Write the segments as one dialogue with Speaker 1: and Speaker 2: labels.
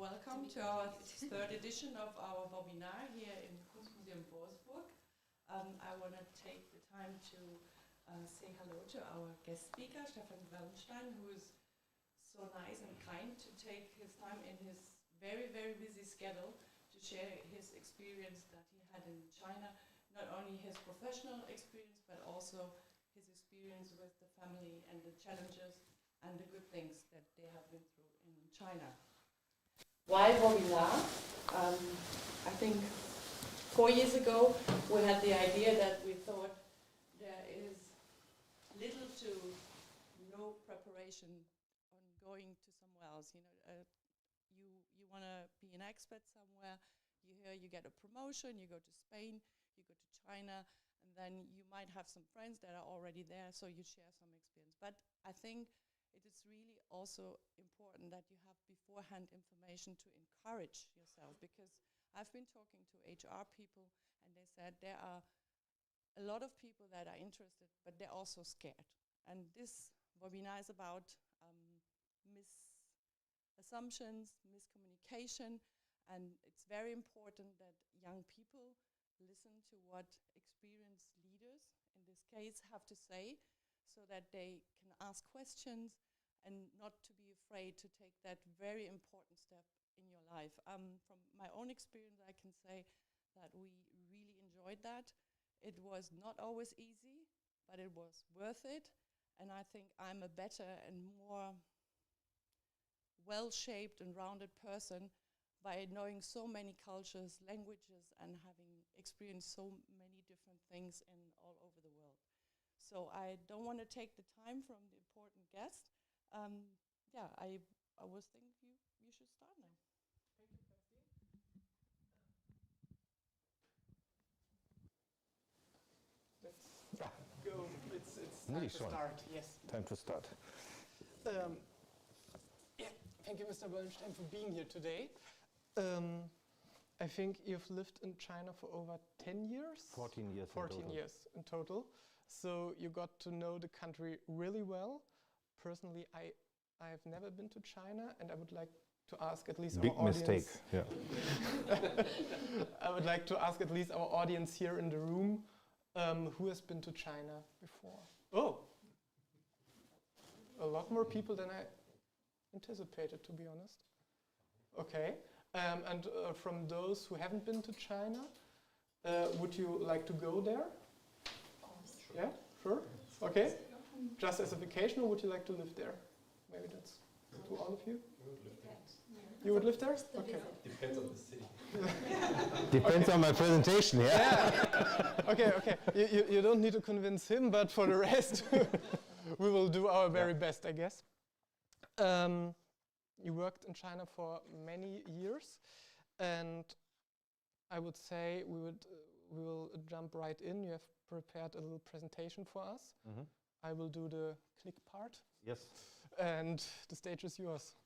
Speaker 1: welcome to our third edition of our WOBinar here in Kunstmuseum Wolfsburg. I want to take the time to say hello to our guest speaker, Stephan Wöllenstein, who is so nice and kind to take his time in his very, very busy schedule to share his experience that he had in China, not only his professional experience, but also his experience with the family and the challenges and the good things that they have been through in China. Why WOBinar? I think 4 years ago we had the idea that we thought there is little to no preparation on going to somewhere else. You know, you want to be an expert somewhere. You get a promotion. You go to Spain. You go to China, and then you might have some friends that are already there, so you share some experience. But I think it is really also important that you have beforehand information to encourage yourself, because I've been talking to HR people and they said there are a lot of people that are interested, but they're also scared. And this webinar is about misassumptions, miscommunication, and it's very important that young people listen to what experienced leaders, in this case, have to say, so that they can ask questions and not to be afraid to take that very important step in your life. From my own experience, I can say that we really enjoyed that. It was not always easy, but it was worth it. And I think I'm a better and more well-shaped and rounded person by knowing so many cultures, languages, and having experienced so many different things in all over the world. So I don't want to take the time from the important guest. I was thinking you should start now.
Speaker 2: Thank you, Kirsty. Let's go. It's time to start. Yes.
Speaker 3: Time to start.
Speaker 2: Thank you, Mr. Wöllenstein, for being here today. I think you've lived in China for over 10 years?
Speaker 3: 14 years
Speaker 2: 14 years in total. So you got to know the country really well. Personally, I've never been to China, and I would like to ask at least
Speaker 3: Big
Speaker 2: our audience.
Speaker 3: mistake, yeah.
Speaker 2: I would like to ask at least our audience here in the room, who has been to China before? Oh, a lot more people than I anticipated, to be honest. Okay, and from those who haven't been to China, would you like to go there? Sure. Yeah, sure. Okay. Just as a vacation, or would you like to live there? Maybe that's to all of you. You would live there? Okay.
Speaker 4: Depends on the city.
Speaker 3: Depends on my presentation, yeah.
Speaker 2: Okay. You don't need to convince him, but for the rest, we will do our very best, I guess. You worked in China for many years, and I would say we will jump right in. You have prepared a little presentation for us.
Speaker 3: Mm-hmm.
Speaker 2: I will do the click part.
Speaker 3: Yes.
Speaker 2: And the stage is yours.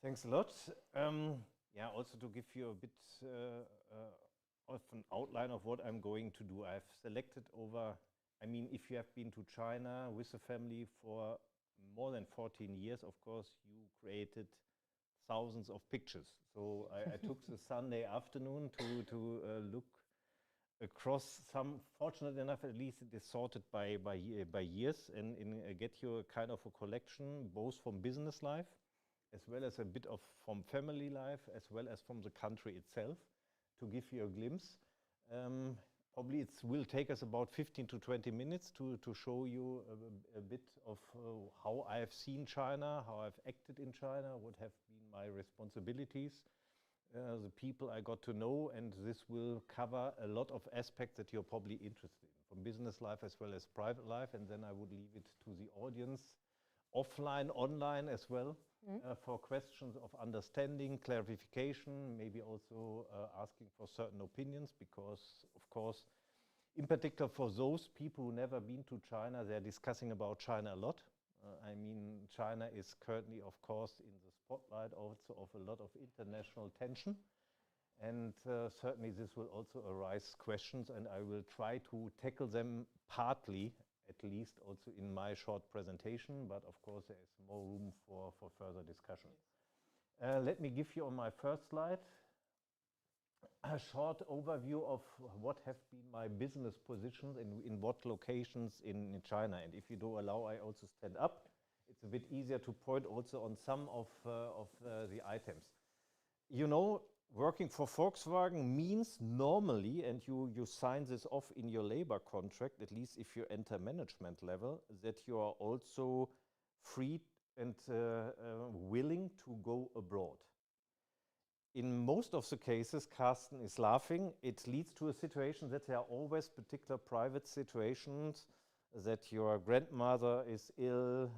Speaker 3: Thanks a lot. Also to give you a bit of an outline of what I'm going to do. I've selected if you have been to China with a family for more than 14 years, of course, you created thousands of pictures. So I took the Sunday afternoon to look across some. Fortunate enough, at least it is sorted by years, and get you a kind of a collection, both from business life, as well as a bit of from family life, as well as from the country itself, to give you a glimpse. Probably it will take us about 15 to 20 minutes to show you a bit of how I have seen China, how I've acted in China, what have been my responsibilities, the people I got to know, and this will cover a lot of aspects that you're probably interested in, from business life as well as private life, and then I would leave it to the audience, offline, online as well, for questions of understanding, clarification, maybe also asking for certain opinions, because, of course, in particular for those people who never been to China, they're discussing about China a lot. China is currently, of course, in the spotlight also of a lot of international tension. And certainly this will also arise questions, and I will try to tackle them partly, at least also in my short presentation, but of course there is more room for further discussion. Let me give you on my first slide a short overview of what have been my business positions in what locations in China. And if you do allow, I also stand up. It's a bit easier to point also on some of the items. You know, working for Volkswagen means normally, and you sign this off in your labor contract, at least if you enter management level, that you are also free and willing to go abroad. In most of the cases, Carsten is laughing, it leads to a situation that there are always particular private situations, that your grandmother is ill,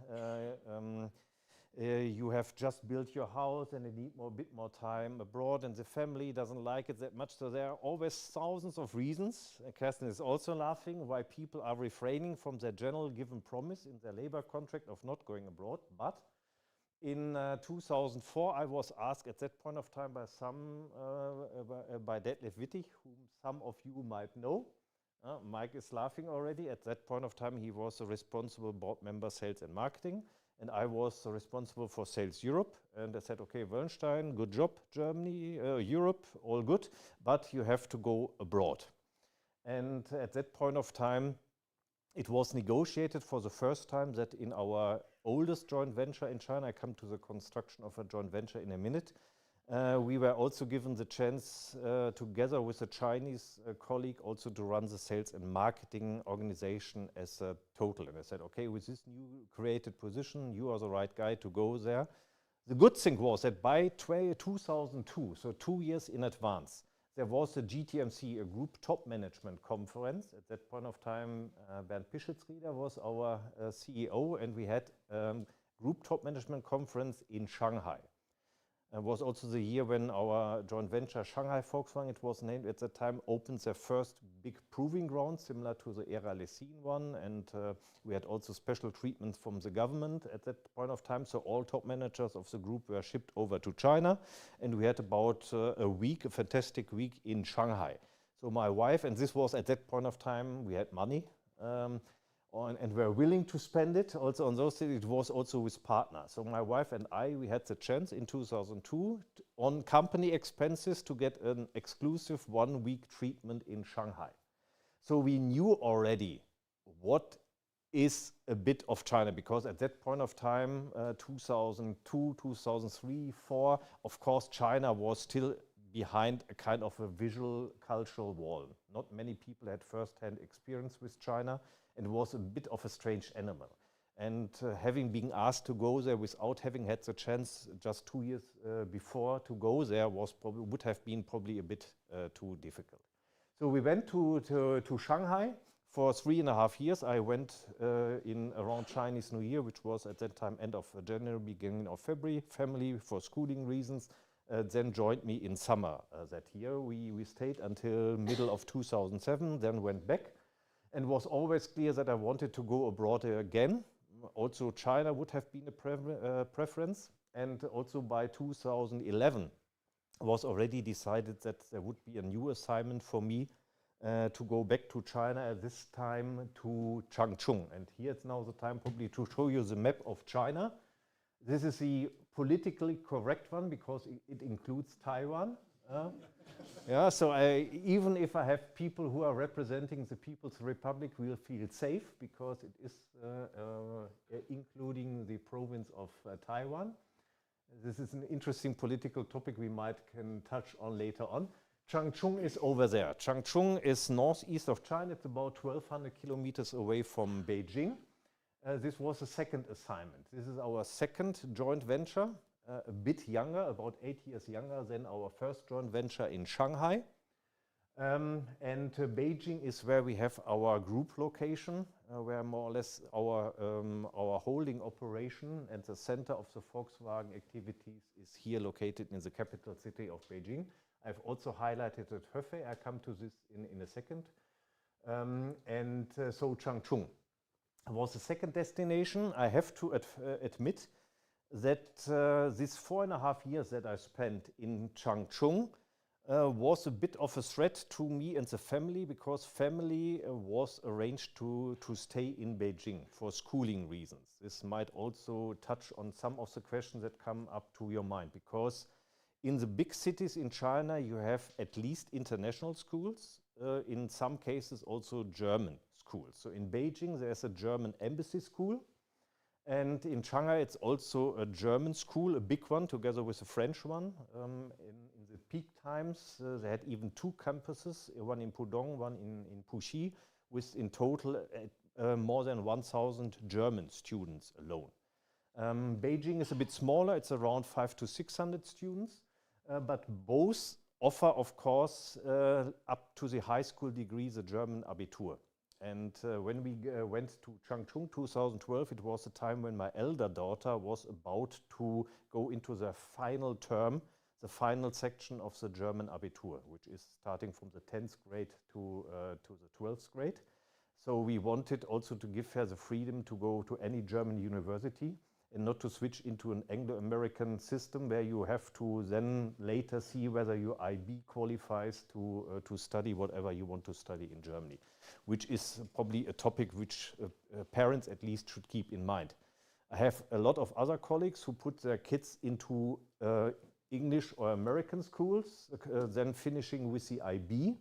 Speaker 3: you have just built your house and you need a bit more time abroad and the family doesn't like it that much. So there are always thousands of reasons, Carsten is also laughing, why people are refraining from their general given promise in their labor contract of not going abroad. But in 2004, I was asked at that point of time by Detlef Wittig, whom some of you might know. Mike is laughing already. At that point of time, he was a responsible board member, sales and marketing, and I was responsible for sales Europe. And I said, okay, Wöllenstein, good job, Germany, Europe, all good, but you have to go abroad. And at that point of time, it was negotiated for the first time that in our oldest joint venture in China, I come to the construction of a joint venture in a minute, we were also given the chance together with a Chinese colleague also to run the sales and marketing organization as a total. And I said, okay, with this new created position, you are the right guy to go there. The good thing was that by 2002, so 2 years in advance, there was a GTMC, a group top management conference. At that point of time, Bernd Pischetsrieder was our CEO, and we had group top management conference in Shanghai. It was also the year when our joint venture Shanghai Volkswagen, it was named at that time, opened their first big proving ground, similar to the Era Lessine one. And we had also special treatments from the government at that point of time. So all top managers of the group were shipped over to China. And we had about a week, a fantastic week in Shanghai. So my wife, and this was at that point of time, we had money. And were willing to spend it also on those things. It was also with partners. So my wife and I, we had the chance in 2002 on company expenses to get an exclusive 1 week treatment in Shanghai. So we knew already what is a bit of China, because at that point of time, 2002, 2003, 2004, of course, China was still behind a kind of a visual cultural wall. Not many people had first-hand experience with China. And it was a bit of a strange animal. And having been asked to go there without having had the chance just 2 years before to go there would have been probably a bit too difficult. So we went to Shanghai for 3.5 years. I went in around Chinese New Year, which was at that time end of January, beginning of February. Family for schooling reasons then joined me in summer that year. We stayed until middle of 2007, then went back. And was always clear that I wanted to go abroad again. Also China would have been a preference. And also by 2011 was already decided that there would be a new assignment for me to go back to China, at this time to Changchun. And here's now the time probably to show you the map of China. This is the politically correct one because it includes Taiwan. Yeah, so even if I have people who are representing the People's Republic, we'll feel safe because it is including the province of Taiwan. This is an interesting political topic we can touch on later on. Changchun is over there. Changchun is northeast of China. It's about 1,200 kilometers away from Beijing. This was the second assignment. This is our second joint venture. A bit younger, about 8 years younger than our first joint venture in Shanghai. And Beijing is where we have our group location, where more or less our holding operation and the center of the Volkswagen activities is here located in the capital city of Beijing. I've also highlighted at Hefei. I come to this in a second. So Changchun was the second destination. I have to admit that these 4.5 years that I spent in Changchun was a bit of a threat to me and the family, because family was arranged to stay in Beijing for schooling reasons. This might also touch on some of the questions that come up to your mind, because in the big cities in China you have at least international schools, in some cases also German schools. So in Beijing there's a German embassy school, and in Shanghai it's also a German school, a big one, together with a French one. In the peak times, they had even 2 campuses, one in Pudong, one in Puxi, with in total more than 1,000 German students alone. Beijing is a bit smaller, it's around 500 to 600 students, but both offer, of course, up to the high school degree, the German Abitur. And when we went to Changchun 2012, it was the time when my elder daughter was about to go into the final term, the final section of the German Abitur, which is starting from the 10th grade to the 12th grade. So we wanted also to give her the freedom to go to any German university and not to switch into an Anglo-American system where you have to then later see whether your IB qualifies to study whatever you want to study in Germany, which is probably a topic which parents at least should keep in mind. I have a lot of other colleagues who put their kids into English or American schools, then finishing with the IB,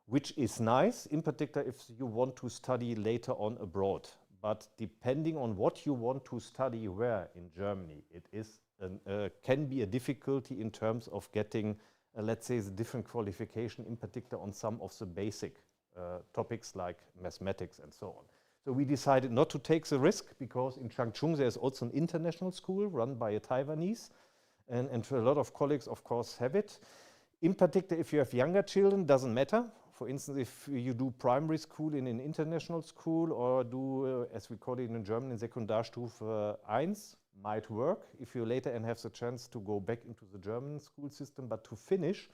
Speaker 3: which is nice, in particular if you want to study later on abroad. But depending on what you want to study where in Germany, it is can be a difficulty in terms of getting, let's say, the different qualification, in particular on some of the basic topics like mathematics and so on. So we decided not to take the risk, because in Changchun there's also an international school run by a Taiwanese, and a lot of colleagues, of course, have it. In particular, if you have younger children, doesn't matter. For instance, if you do primary school in an international school, or do, as we call it in German, in Sekundarstufe 1, might work if you later and have the chance to go back into the German school system. But to finish,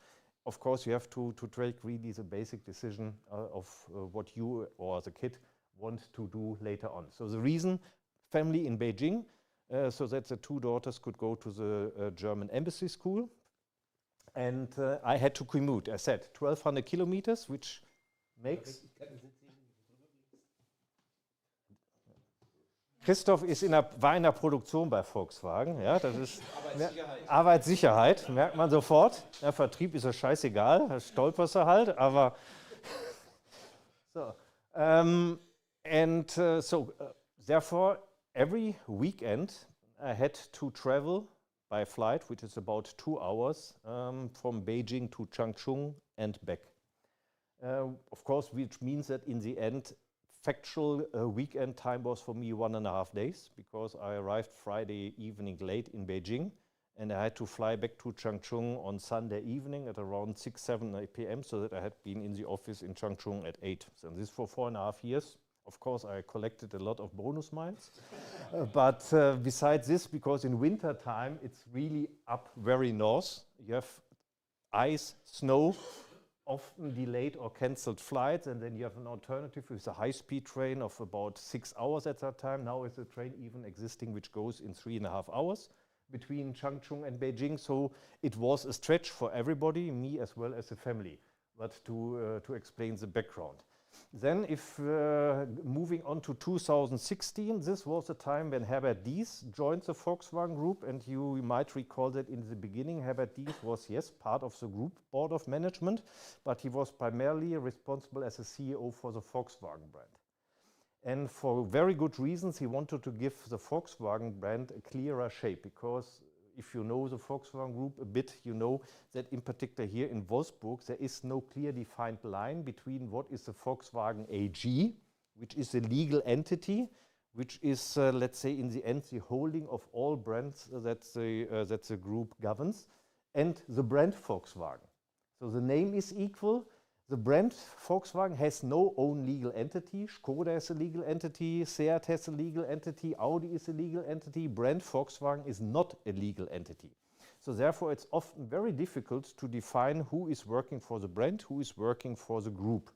Speaker 3: of course, you have to take really the basic decision of what you or the kid want to do later on. So the reason, family in Beijing, so that the 2 daughters could go to the German embassy school. And I had to commute, I said, 1,200 kilometers, which makes... Christoph war in der Produktion bei Volkswagen. Ja, das ist Arbeitssicherheit, merkt man sofort. Der Vertrieb ist ja scheißegal, da stolperst du halt, aber... so. Therefore, every weekend I had to travel by flight, which is about 2 hours, from Beijing to Changchun and back. Of course, which means that in the end, factual weekend time was for me 1.5 days, because I arrived Friday evening late in Beijing, and I had to fly back to Changchun on Sunday evening at around 6, 7 p.m. so that I had been in the office in Changchun at 8. So this for 4.5 years. Of course, I collected a lot of bonus miles. But besides this, because in winter time, it's really up very north. You have ice, snow, often delayed or cancelled flights, and then you have an alternative with a high-speed train of about 6 hours at that time. Now is a train even existing which goes in 3.5 hours between Changchun and Beijing. So it was a stretch for everybody, me as well as the family. But to explain the background. Then if moving on to 2016, this was the time when Herbert Diess joined the Volkswagen Group, and you might recall that in the beginning Herbert Diess was, yes, part of the group board of management, but he was primarily responsible as a CEO for the Volkswagen brand. And for very good reasons, he wanted to give the Volkswagen brand a clearer shape, because if you know the Volkswagen Group a bit, you know that in particular here in Wolfsburg, there is no clear defined line between what is the Volkswagen AG, which is a legal entity, which is, let's say, in the end, the holding of all brands that the group governs, and the brand Volkswagen. So the name is equal. The brand Volkswagen has no own legal entity. Skoda has a legal entity, Seat has a legal entity, Audi is a legal entity. Brand Volkswagen is not a legal entity. So therefore, it's often very difficult to define who is working for the brand, who is working for the group.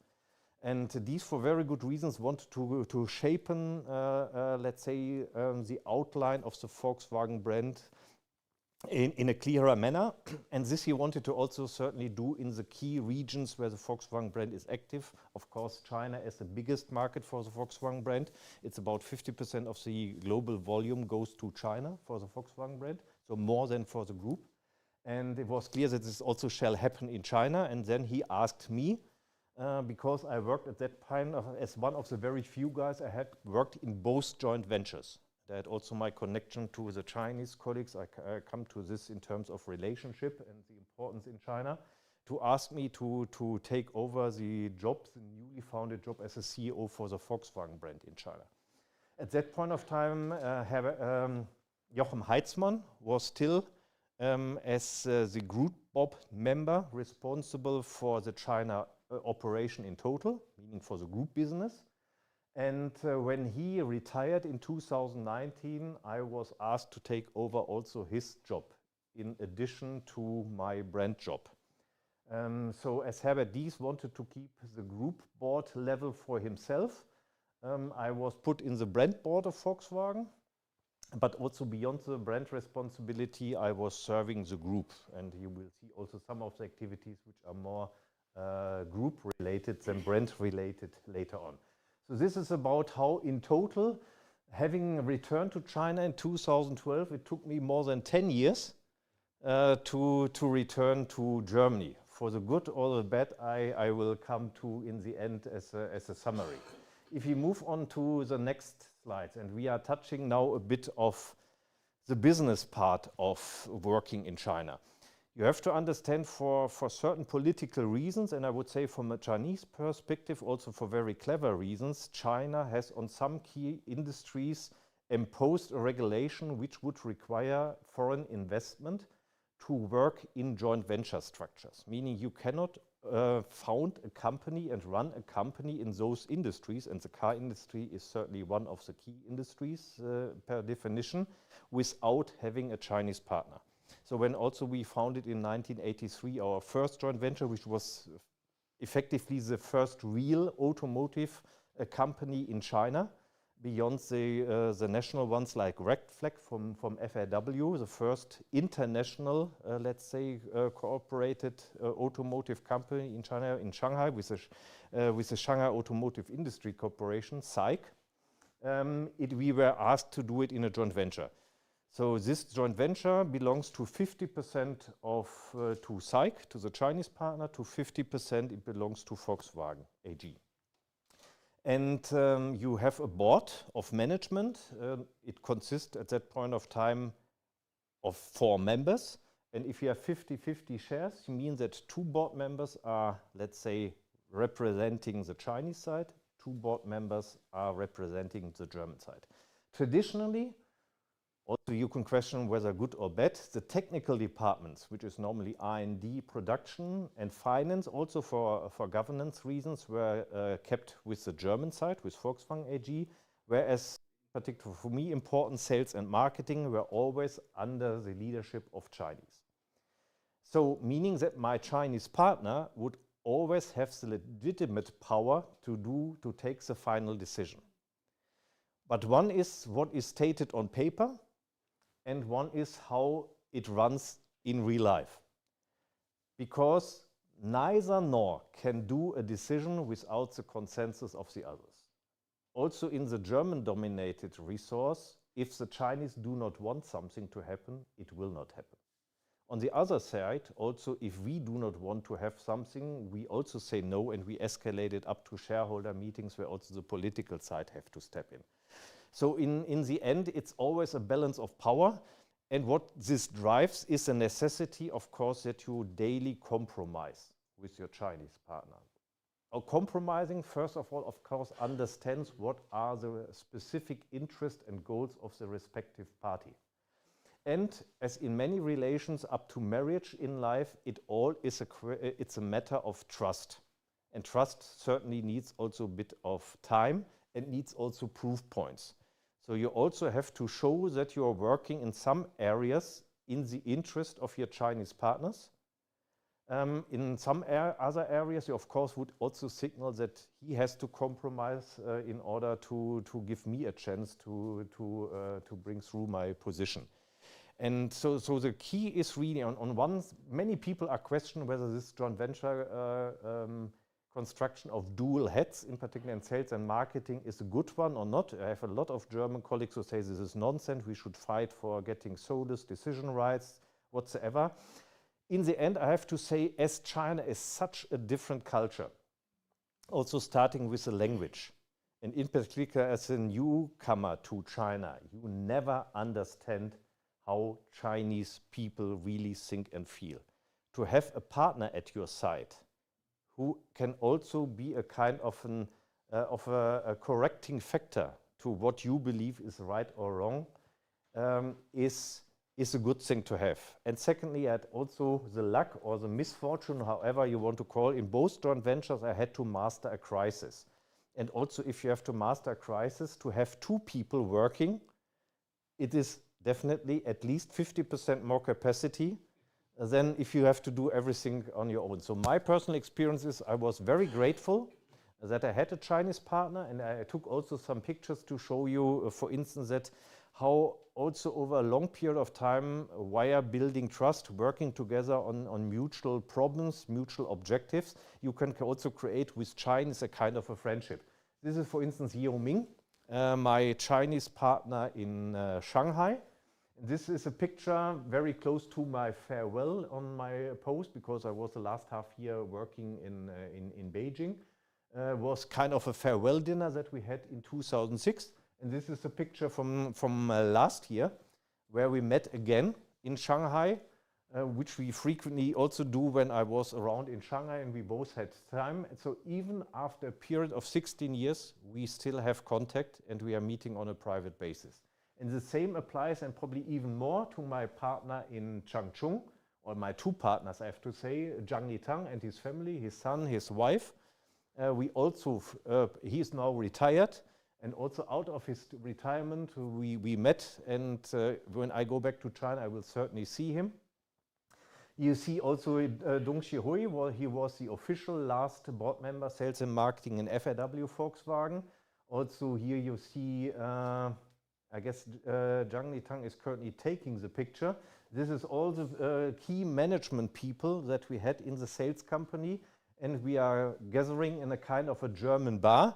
Speaker 3: And these, for very good reasons, want to shapen, let's say, the outline of the Volkswagen brand in a clearer manner. And this he wanted to also certainly do in the key regions where the Volkswagen brand is active. Of course, China is the biggest market for the Volkswagen brand. It's about 50% of the global volume goes to China for the Volkswagen brand, so more than for the group. And it was clear that this also shall happen in China. And then he asked me, because I worked at that time as one of the very few guys I had worked in both joint ventures. I had also my connection to the Chinese colleagues. I come to this in terms of relationship and the importance in China, to ask me to take over the job, the newly founded job as a CEO for the Volkswagen brand in China. At that point of time, Jochen Heitzmann was still as the group board member responsible for the China operation in total, meaning for the group business. And when he retired in 2019, I was asked to take over also his job in addition to my brand job. So as Herbert Dies wanted to keep the group board level for himself, I was put in the brand board of Volkswagen. But also beyond the brand responsibility, I was serving the group. And you will see also some of the activities which are more group related than brand related later on. So this is about how in total, having returned to China in 2012, it took me more than 10 years to return to Germany. For the good or the bad, I will come to in the end as a summary. If you move on to the next slides, and we are touching now a bit of the business part of working in China. You have to understand for certain political reasons, and I would say from a Chinese perspective, also for very clever reasons, China has on some key industries imposed a regulation which would require foreign investment to work in joint venture structures, meaning you cannot found a company and run a company in those industries, and the car industry is certainly one of the key industries per definition, without having a Chinese partner. So when also we founded in 1983 our first joint venture, which was effectively the first real automotive company in China, beyond the national ones like Red Flag from FAW, the first international, let's say, cooperated automotive company in China, in Shanghai, with the Shanghai Automotive Industry Corporation, SAIC. We were asked to do it in a joint venture. So this joint venture belongs to 50% to SAIC, to the Chinese partner, to 50% it belongs to Volkswagen AG. And you have a board of management. It consists at that point of time of 4 members. And if you have 50-50 shares, you mean that 2 board members are, let's say, representing the Chinese side, 2 board members are representing the German side. Traditionally, also you can question whether good or bad, the technical departments, which is normally R&D, production and finance, also for governance reasons, were kept with the German side, with Volkswagen AG, whereas particularly for me important sales and marketing were always under the leadership of Chinese. So meaning that my Chinese partner would always have the legitimate power to take the final decision. But one is what is stated on paper, and one is how it runs in real life. Because neither nor can do a decision without the consensus of the others. Also in the German-dominated resource, if the Chinese do not want something to happen, it will not happen. On the other side, also if we do not want to have something, we also say no, and we escalate it up to shareholder meetings where also the political side have to step in. So in the end, it's always a balance of power. And what this drives is a necessity, of course, that you daily compromise with your Chinese partner. Or compromising, first of all, of course, understands what are the specific interests and goals of the respective party. And as in many relations up to marriage in life, it's a matter of trust. And trust certainly needs also a bit of time and needs also proof points. So you also have to show that you are working in some areas in the interest of your Chinese partners. In some other areas, you of course would also signal that he has to compromise in order to give me a chance to bring through my position. And so the key is really on one, many people are questioning whether this joint venture construction of dual heads, in particular in sales and marketing, is a good one or not. I have a lot of German colleagues who say this is nonsense, we should fight for getting SOLIS decision rights, whatsoever. In the end, I have to say, as China is such a different culture, also starting with the language, and in particular as a newcomer to China, you never understand how Chinese people really think and feel. To have a partner at your side who can also be a kind of a correcting factor to what you believe is right or wrong is a good thing to have. And secondly, I had also the luck or the misfortune, however you want to call it, in both joint ventures I had to master a crisis. And also if you have to master a crisis, to have two people working, it is definitely at least 50% more capacity than if you have to do everything on your own. So my personal experience is I was very grateful that I had a Chinese partner, and I took also some pictures to show you, for instance, that how also over a long period of time, via building trust, working together on mutual problems, mutual objectives, you can also create with Chinese a kind of a friendship. This is, for instance, Yeo Ming, my Chinese partner in Shanghai. This is a picture very close to my farewell on my post, because I was the last half year working in Beijing. Was kind of a farewell dinner that we had in 2006. And this is a picture from last year, where we met again in Shanghai, which we frequently also do when I was around in Shanghai and we both had time. And so even after a period of 16 years, we still have contact and we are meeting on a private basis. And the same applies, and probably even more, to my partner in Changchun, or my two partners, I have to say, Zhang Litang and his family, his son, his wife. We also, he is now retired, and also out of his retirement, we met, and when I go back to China, I will certainly see him. You see also Dong Xihui, well, he was the official last board member, sales and marketing in FAW Volkswagen. Also here you see, I guess Zhang Litang is currently taking the picture. This is all the key management people that we had in the sales company, and we are gathering in a kind of a German bar.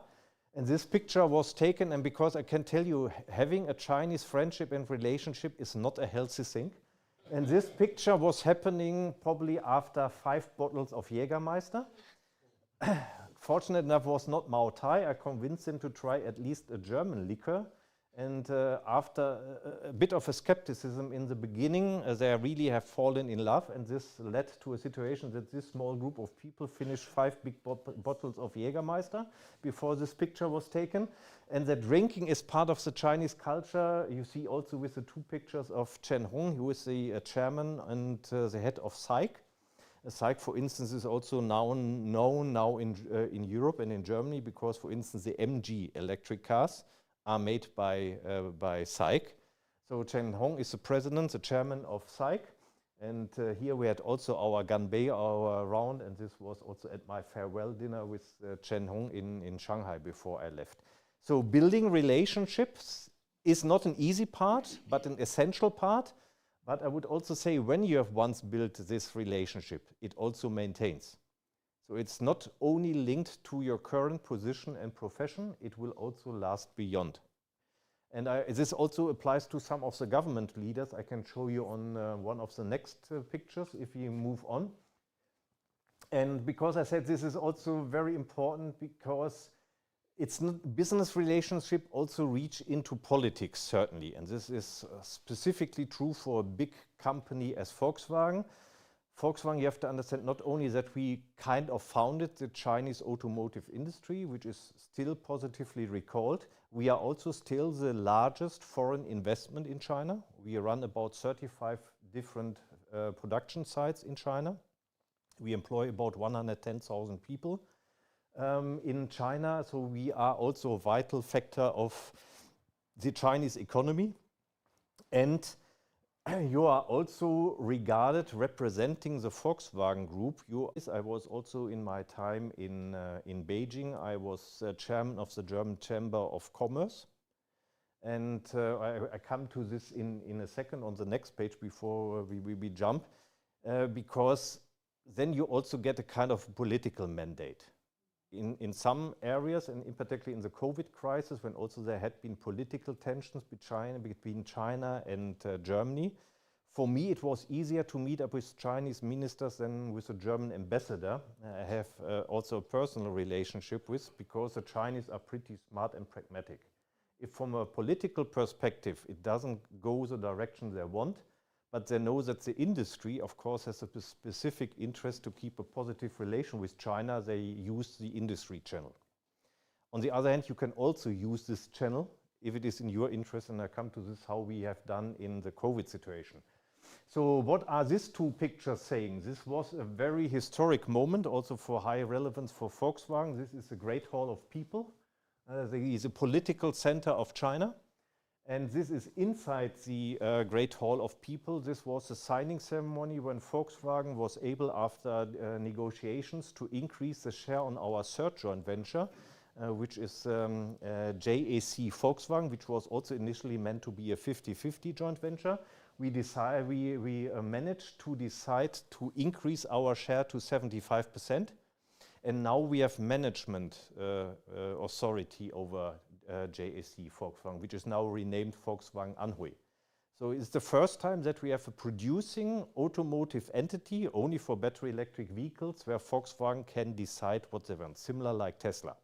Speaker 3: And this picture was taken, and because I can tell you, having a Chinese friendship and relationship is not a healthy thing. And this picture was happening probably after 5 bottles of Jägermeister. Fortunate enough was not Mao Tai. I convinced him to try at least a German liquor. And after a bit of a skepticism in the beginning, they really have fallen in love, and this led to a situation that this small group of people finished 5 big bottles of Jägermeister before this picture was taken. And that drinking is part of the Chinese culture. You see also with the 2 pictures of Chen Hong, who is the chairman and the head of SAIC. SAIC, for instance, is also known now in Europe and in Germany, because, for instance, the MG electric cars are made by SAIC. So Chen Hong is the president, the chairman of SAIC. And here we had also our Ganbei, our round, and this was also at my farewell dinner with Chen Hong in Shanghai before I left. So building relationships is not an easy part, but an essential part. But I would also say, when you have once built this relationship, it also maintains. So it's not only linked to your current position and profession, it will also last beyond. And this also applies to some of the government leaders. I can show you on one of the next pictures if we move on. And because I said this is also very important, because it's not business relationship also reach into politics, certainly. And this is specifically true for a big company as Volkswagen. Volkswagen, you have to understand not only that we kind of founded the Chinese automotive industry, which is still positively recalled, we are also still the largest foreign investment in China. We run about 35 different production sites in China. We employ about 110,000 people in China, so we are also a vital factor of the Chinese economy. And you are also regarded representing the Volkswagen Group. I was also in my time in Beijing, I was chairman of the German Chamber of Commerce. And I come to this in a second on the next page before we jump, because then you also get a kind of political mandate. In some areas, and in particular in the COVID crisis, when also there had been political tensions between China and Germany, for me it was easier to meet up with Chinese ministers than with a German ambassador. I have also a personal relationship with, because the Chinese are pretty smart and pragmatic. If from a political perspective it doesn't go the direction they want, but they know that the industry, of course, has a specific interest to keep a positive relation with China, they use the industry channel. On the other hand, you can also use this channel if it is in your interest, and I come to this how we have done in the COVID situation. So what are these two pictures saying? This was a very historic moment, also for high relevance for Volkswagen. This is the Great Hall of People. The political center of China. And this is inside the Great Hall of People. This was a signing ceremony when Volkswagen was able, after negotiations, to increase the share on our third joint venture, which is JAC Volkswagen, which was also initially meant to be a 50-50 joint venture. We managed to decide to increase our share to 75%. And now we have management authority over JAC Volkswagen, which is now renamed Volkswagen Anhui. So it's the first time that we have a producing automotive entity only for battery electric vehicles where Volkswagen can decide what they want, similar like Tesla.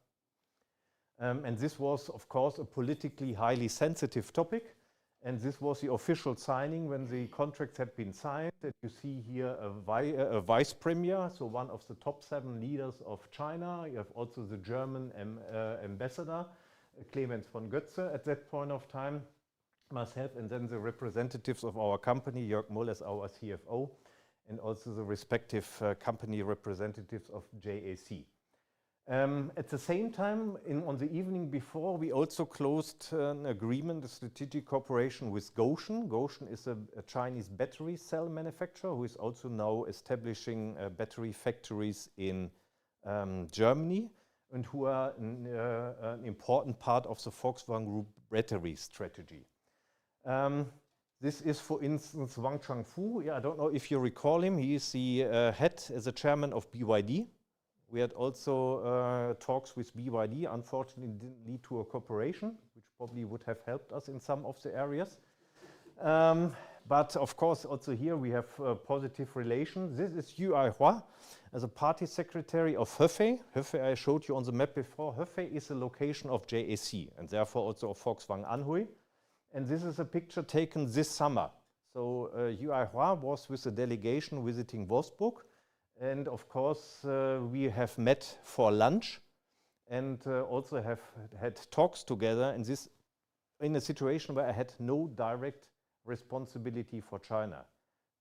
Speaker 3: And this was, of course, a politically highly sensitive topic. And this was the official signing when the contracts had been signed. And you see here a vice premier, so one of the top 7 leaders of China. You have also the German ambassador, Clemens von Götze at that point of time, myself, and then the representatives of our company, Jörg Moll as our CFO, and also the respective company representatives of JAC. At the same time, on the evening before, we also closed an agreement, a strategic cooperation with Gotion. Gotion is a Chinese battery cell manufacturer who is also now establishing battery factories in Germany, and who are an important part of the Volkswagen Group battery strategy. This is, for instance, Wang Changfu. Yeah, I don't know if you recall him. He is the head as a chairman of BYD. We had also talks with BYD. Unfortunately, it didn't lead to a cooperation, which probably would have helped us in some of the areas. But of course, also here we have positive relations. This is Yu Aihua as a party secretary of Hefei. Hefei, I showed you on the map before. Hefei is a location of JAC and therefore also of Volkswagen Anhui. And this is a picture taken this summer. So Yu Aihua was with a delegation visiting Wolfsburg. And of course, we have met for lunch and also have had talks together. And this in a situation where I had no direct responsibility for China.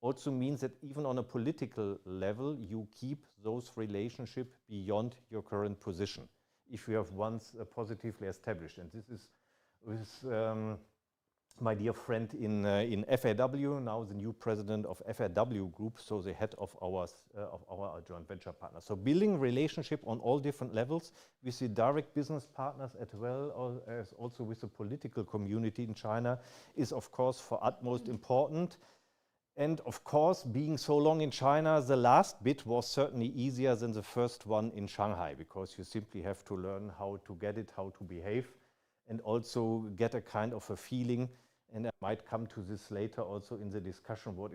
Speaker 3: Also means that even on a political level, you keep those relationships beyond your current position if you have once positively established. And this is with my dear friend in FAW, now the new president of FAW Group, so the head of our joint venture partner. So building relationship on all different levels with the direct business partners as well as also with the political community in China is of course for utmost important. And of course, being so long in China, the last bit was certainly easier than the first one in Shanghai, because you simply have to learn how to get it, how to behave, and also get a kind of a feeling. And I might come to this later also in the discussion, what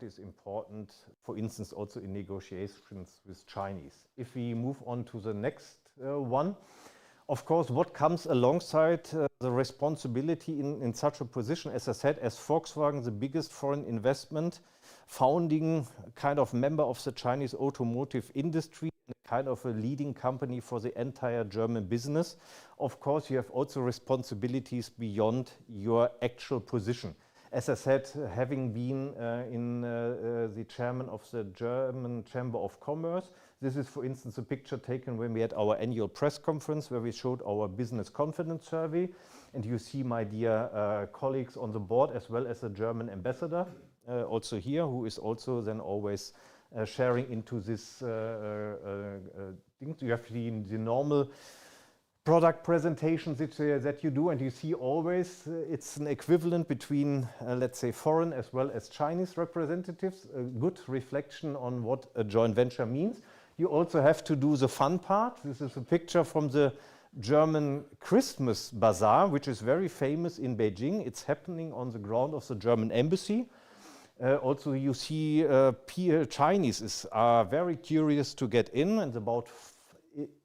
Speaker 3: is important, for instance, also in negotiations with Chinese. If we move on to the next one, of course, what comes alongside the responsibility in such a position, as I said, as Volkswagen, the biggest foreign investment, founding kind of member of the Chinese automotive industry, kind of a leading company for the entire German business. Of course, you have also responsibilities beyond your actual position. As I said, having been the chairman of the German Chamber of Commerce, this is, for instance, a picture taken when we had our annual press conference where we showed our business confidence survey. And you see my dear colleagues on the board, as well as the German ambassador, also here, who is also then always sharing into this thing. You have the normal product presentations that you do, and you see always it's an equivalent between, let's say, foreign as well as Chinese representatives, a good reflection on what a joint venture means. You also have to do the fun part. This is a picture from the German Christmas bazaar, which is very famous in Beijing. It's happening on the ground of the German embassy. Also, you see Chinese are very curious to get in, and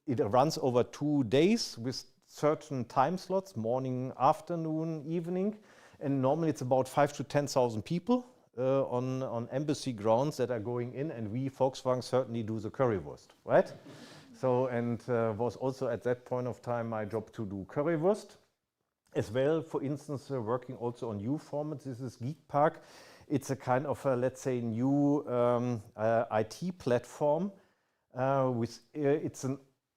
Speaker 3: it runs over 2 days with certain time slots, morning, afternoon, evening, and normally it's about 5,000 to 10,000 people on embassy grounds that are going in, and we Volkswagen certainly do the currywurst, right? So, and was also at that point of time my job to do currywurst as well. For instance, working also on new formats. This is Geek Park. It's a kind of a, let's say, new IT platform. It's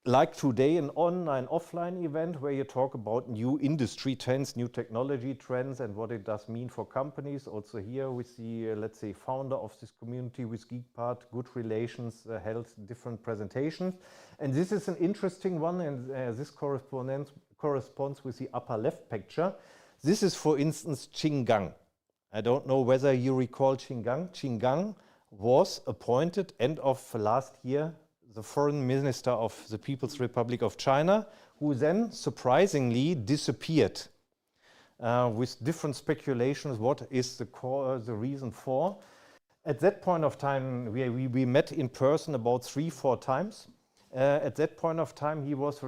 Speaker 3: like today, an online, offline event where you talk about new industry trends, new technology trends, and what it does mean for companies. Also here with the, let's say, founder of this community with Geekpart, good relations, held different presentations. And this is an interesting one, and this corresponds with the upper left picture. This is, for instance, Qinggang. I don't know whether you recall Qinggang. Qinggang was appointed end of last year the foreign minister of the People's Republic of China, who then surprisingly disappeared with different speculations. What is the reason for? At that point of time, we met in person about 3-4 times. At that point of time, he was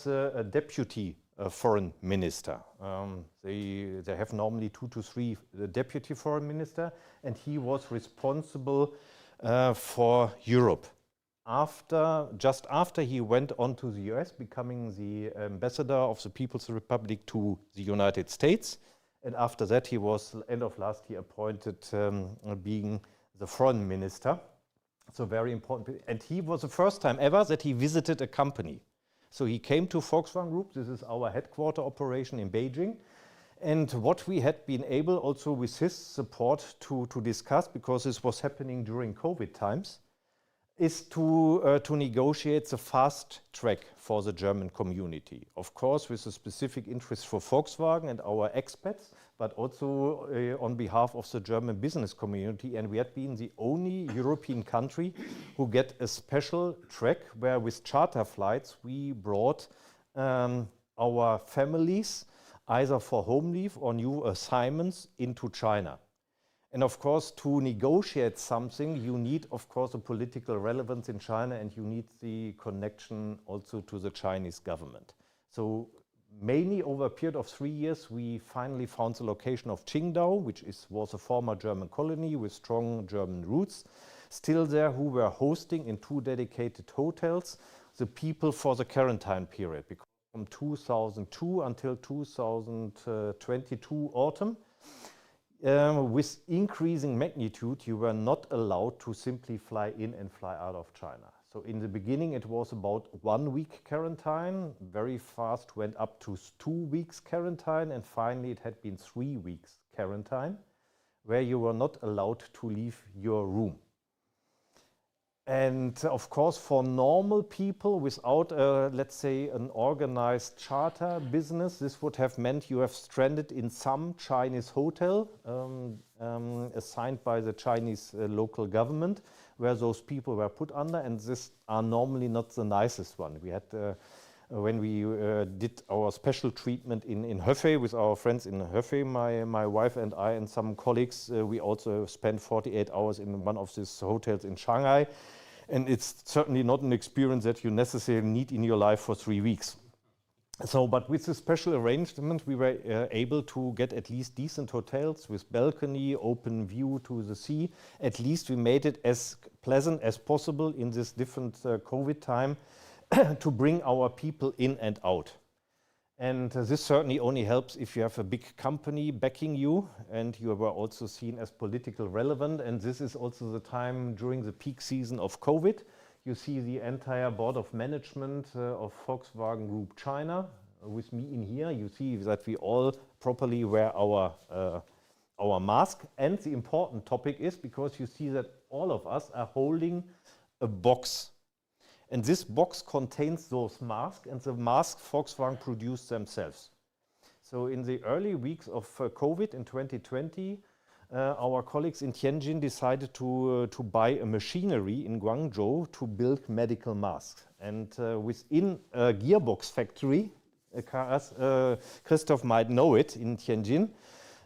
Speaker 3: a deputy foreign minister. They have normally 2 to 3 deputy foreign minister, and he was responsible for Europe. Just after he went on to the US, becoming the ambassador of the People's Republic to the United States. And after that, he was, end of last year, appointed being the foreign minister. So very important. And he was the first time ever that he visited a company. So he came to Volkswagen Group. This is our headquarter operation in Beijing. And what we had been able also with his support to discuss, because this was happening during COVID times, is to negotiate the fast track for the German community. Of course, with a specific interest for Volkswagen and our expats, but also on behalf of the German business community. And we had been the only European country who get a special track where with charter flights we brought our families either for home leave or new assignments into China. And of course, to negotiate something, you need, of course, a political relevance in China, and you need the connection also to the Chinese government. So mainly over a period of 3 years, we finally found the location of Qingdao, which was a former German colony with strong German roots, still there, who were hosting in 2 dedicated hotels the people for the quarantine period, because from 2002 until 2022 autumn, with increasing magnitude, you were not allowed to simply fly in and fly out of China. So in the beginning, it was about 1 week quarantine, very fast went up to 2 weeks quarantine, and finally it had been 3 weeks quarantine, where you were not allowed to leave your room. And of course, for normal people without, let's say, an organized charter business, this would have meant you have stranded in some Chinese hotel assigned by the Chinese local government, where those people were put under, and these are normally not the nicest one. We had, when we did our special treatment in Hefei with our friends in Hefei, my wife and I and some colleagues, we also spent 48 hours in one of these hotels in Shanghai. And it's certainly not an experience that you necessarily need in your life for 3 weeks. So, but with the special arrangement, we were able to get at least decent hotels with balcony, open view to the sea. At least we made it as pleasant as possible in this different COVID time to bring our people in and out. And this certainly only helps if you have a big company backing you and you were also seen as political relevant. And this is also the time during the peak season of COVID. You see the entire board of management of Volkswagen Group China with me in here. You see that we all properly wear our mask. And the important topic is because you see that all of us are holding a box. And this box contains those masks, and the masks Volkswagen produced themselves. So in the early weeks of COVID in 2020, our colleagues in Tianjin decided to buy a machinery in Guangzhou to build medical masks. And within a gearbox factory, Christoph might know it, in Tianjin,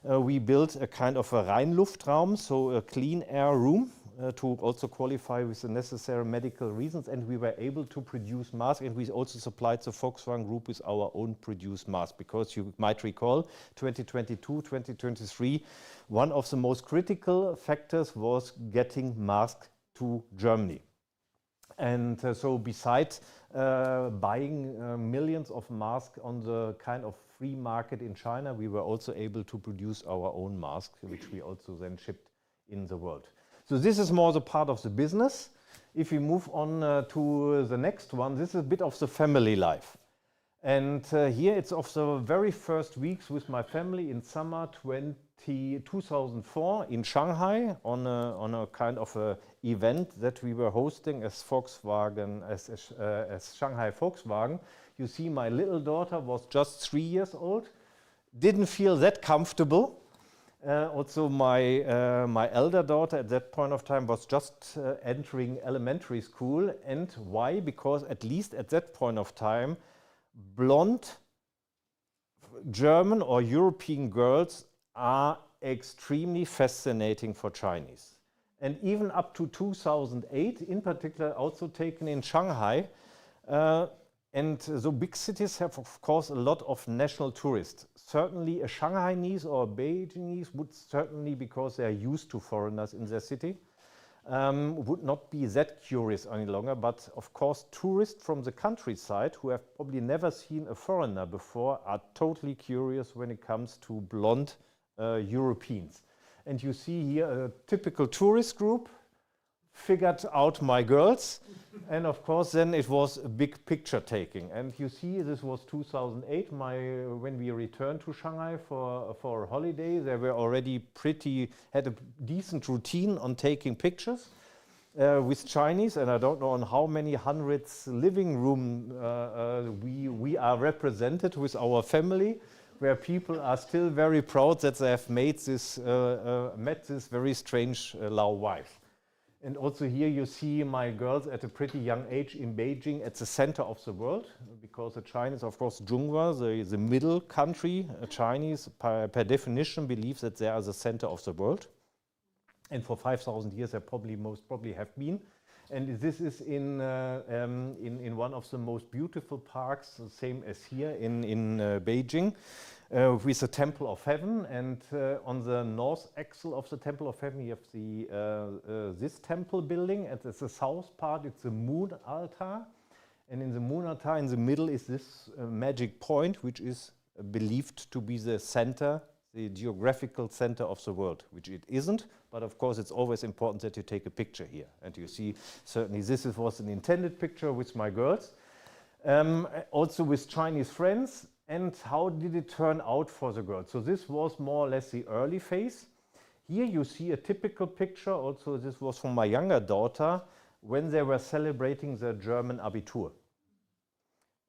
Speaker 3: we built a kind of a Reinluftraum, so a clean air room, to also qualify with the necessary medical reasons, and we were able to produce masks, and we also supplied the Volkswagen Group with our own produced masks, because you might recall 2022, 2023, one of the most critical factors was getting masks to Germany. And so besides buying millions of masks on the kind of free market in China, we were also able to produce our own masks, which we also then shipped in the world. So this is more the part of the business. If we move on to the next one, this is a bit of the family life. And here it's of the very first weeks with my family in summer 2004 in Shanghai on a kind of a event that we were hosting as Volkswagen, as Shanghai Volkswagen. You see, my little daughter was just 3 years old, didn't feel that comfortable. Also, my elder daughter at that point of time was just entering elementary school. And why? Because at least at that point of time, blonde German or European girls are extremely fascinating for Chinese. And even up to 2008, in particular, also taken in Shanghai, and so big cities have, of course, a lot of national tourists. Certainly a Shanghainese or a Beijingese would certainly, because they are used to foreigners in their city, would not be that curious any longer. But of course, tourists from the countryside who have probably never seen a foreigner before are totally curious when it comes to blonde Europeans. And you see here a typical tourist group, figured out my girls, and of course then it was a big picture taking. And you see, this was 2008, when we returned to Shanghai for a holiday. They were already had a decent routine on taking pictures with Chinese, and I don't know on how many hundreds living room we are represented with our family, where people are still very proud that they have met this very strange Lao wife. And also here you see my girls at a pretty young age in Beijing at the center of the world, because the Chinese, of course, Zhonghua, the middle country, Chinese per definition believes that they are the center of the world. And for 5,000 years they most probably have been. And this is in one of the most beautiful parks, the same as here in Beijing. With the Temple of Heaven, and on the north axle of the Temple of Heaven you have this temple building, and it's the south part, it's the moon altar, and in the moon altar in the middle is this magic point, which is believed to be the center, the geographical center of the world, which it isn't, but of course it's always important that you take a picture here. And you see, certainly this was an intended picture with my girls, also with Chinese friends. And how did it turn out for the girls? So this was more or less the early phase. Here you see a typical picture, also this was from my younger daughter, when they were celebrating their German Abitur.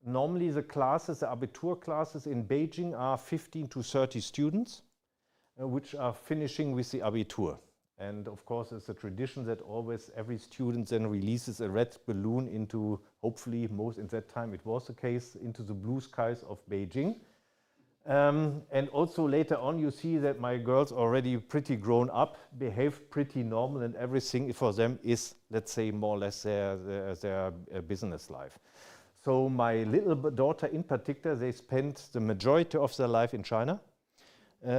Speaker 3: Normally the Abitur classes in Beijing are 15 to 30 students, which are finishing with the Abitur. And of course, it's a tradition that always every student then releases a red balloon into, hopefully, most at that time it was the case, into the blue skies of Beijing. And also later on, you see that my girls already pretty grown up, behave pretty normal, and everything for them is, let's say, more or less their business life. So my little daughter in particular, they spent the majority of their life in China.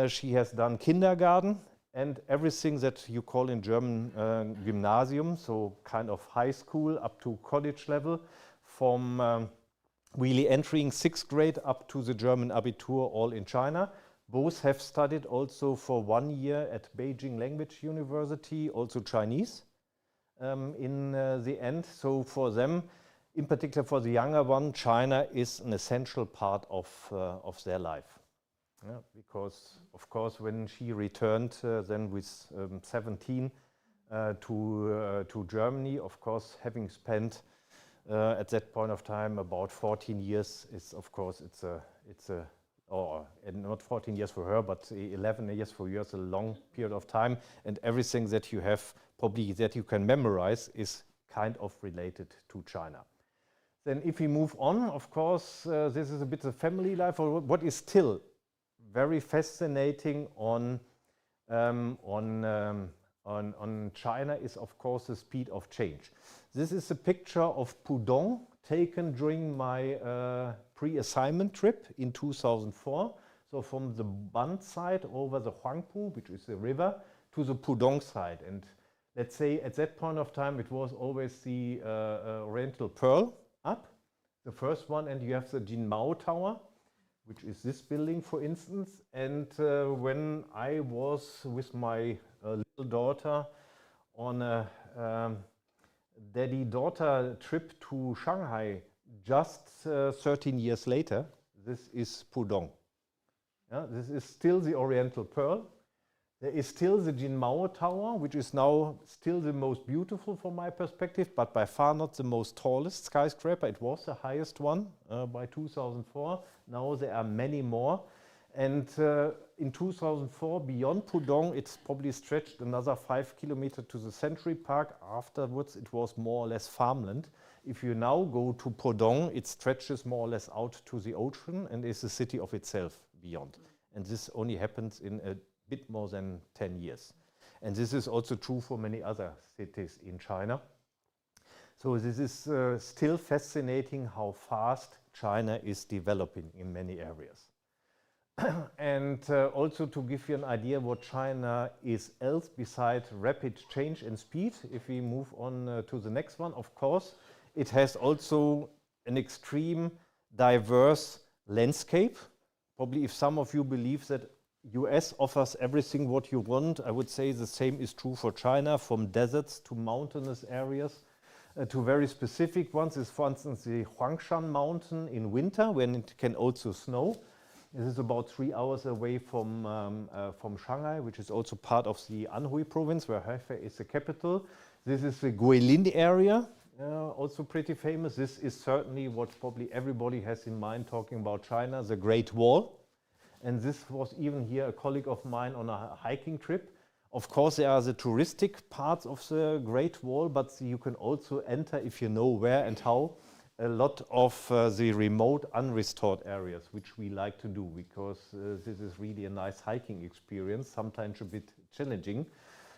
Speaker 3: She has done kindergarten and everything that you call in German Gymnasium, so kind of high school up to college level, from really entering 6th grade up to the German Abitur, all in China. Both have studied also for 1 year at Beijing Language University, also Chinese in the end. So for them, in particular for the younger one, China is an essential part of their life. Yeah, because, of course, when she returned then with 17 to Germany, of course, having spent At that point of time, about 14 years is, of course, and not 14 years for her, but 11 years for you. It's a long period of time, and everything that you have, probably that you can memorize, is kind of related to China. Then if we move on, of course, this is a bit of family life. Or what is still very fascinating on China is, of course, the speed of change. This is a picture of Pudong taken during my pre-assignment trip in 2004. So from the Bund side over the Huangpu, which is the river, to the Pudong side. And let's say at that point of time, it was always the Oriental Pearl up, the first one, and you have the Jinmao Tower, which is this building, for instance. And when I was with my little daughter on a daddy-daughter trip to Shanghai just 13 years later, this is Pudong. Yeah, this is still the Oriental Pearl. There is still the Jinmao Tower, which is now still the most beautiful from my perspective, but by far not the most tallest skyscraper. It was the highest one by 2004. Now there are many more. And in 2004, beyond Pudong, it's probably stretched another 5 kilometers to the Century Park. Afterwards, it was more or less farmland. If you now go to Pudong, it stretches more or less out to the ocean and is a city of itself beyond. And this only happens in a bit more than 10 years. And this is also true for many other cities in China. So this is still fascinating how fast China is developing in many areas. And also to give you an idea what China is else besides rapid change and speed, if we move on to the next one, of course, it has also an extreme diverse landscape. Probably if some of you believe that US offers everything what you want, I would say the same is true for China, from deserts to mountainous areas to very specific ones. Is, for instance, the Huangshan Mountain in winter when it can also snow. This is about 3 hours away from Shanghai, which is also part of the Anhui province, where Hefei is the capital. This is the Guilin area, also pretty famous. This is certainly what probably everybody has in mind talking about China, the Great Wall. And this was even here a colleague of mine on a hiking trip. Of course, there are the touristic parts of the Great Wall, but you can also enter, if you know where and how, a lot of the remote, unrestored areas, which we like to do, because this is really a nice hiking experience, sometimes a bit challenging.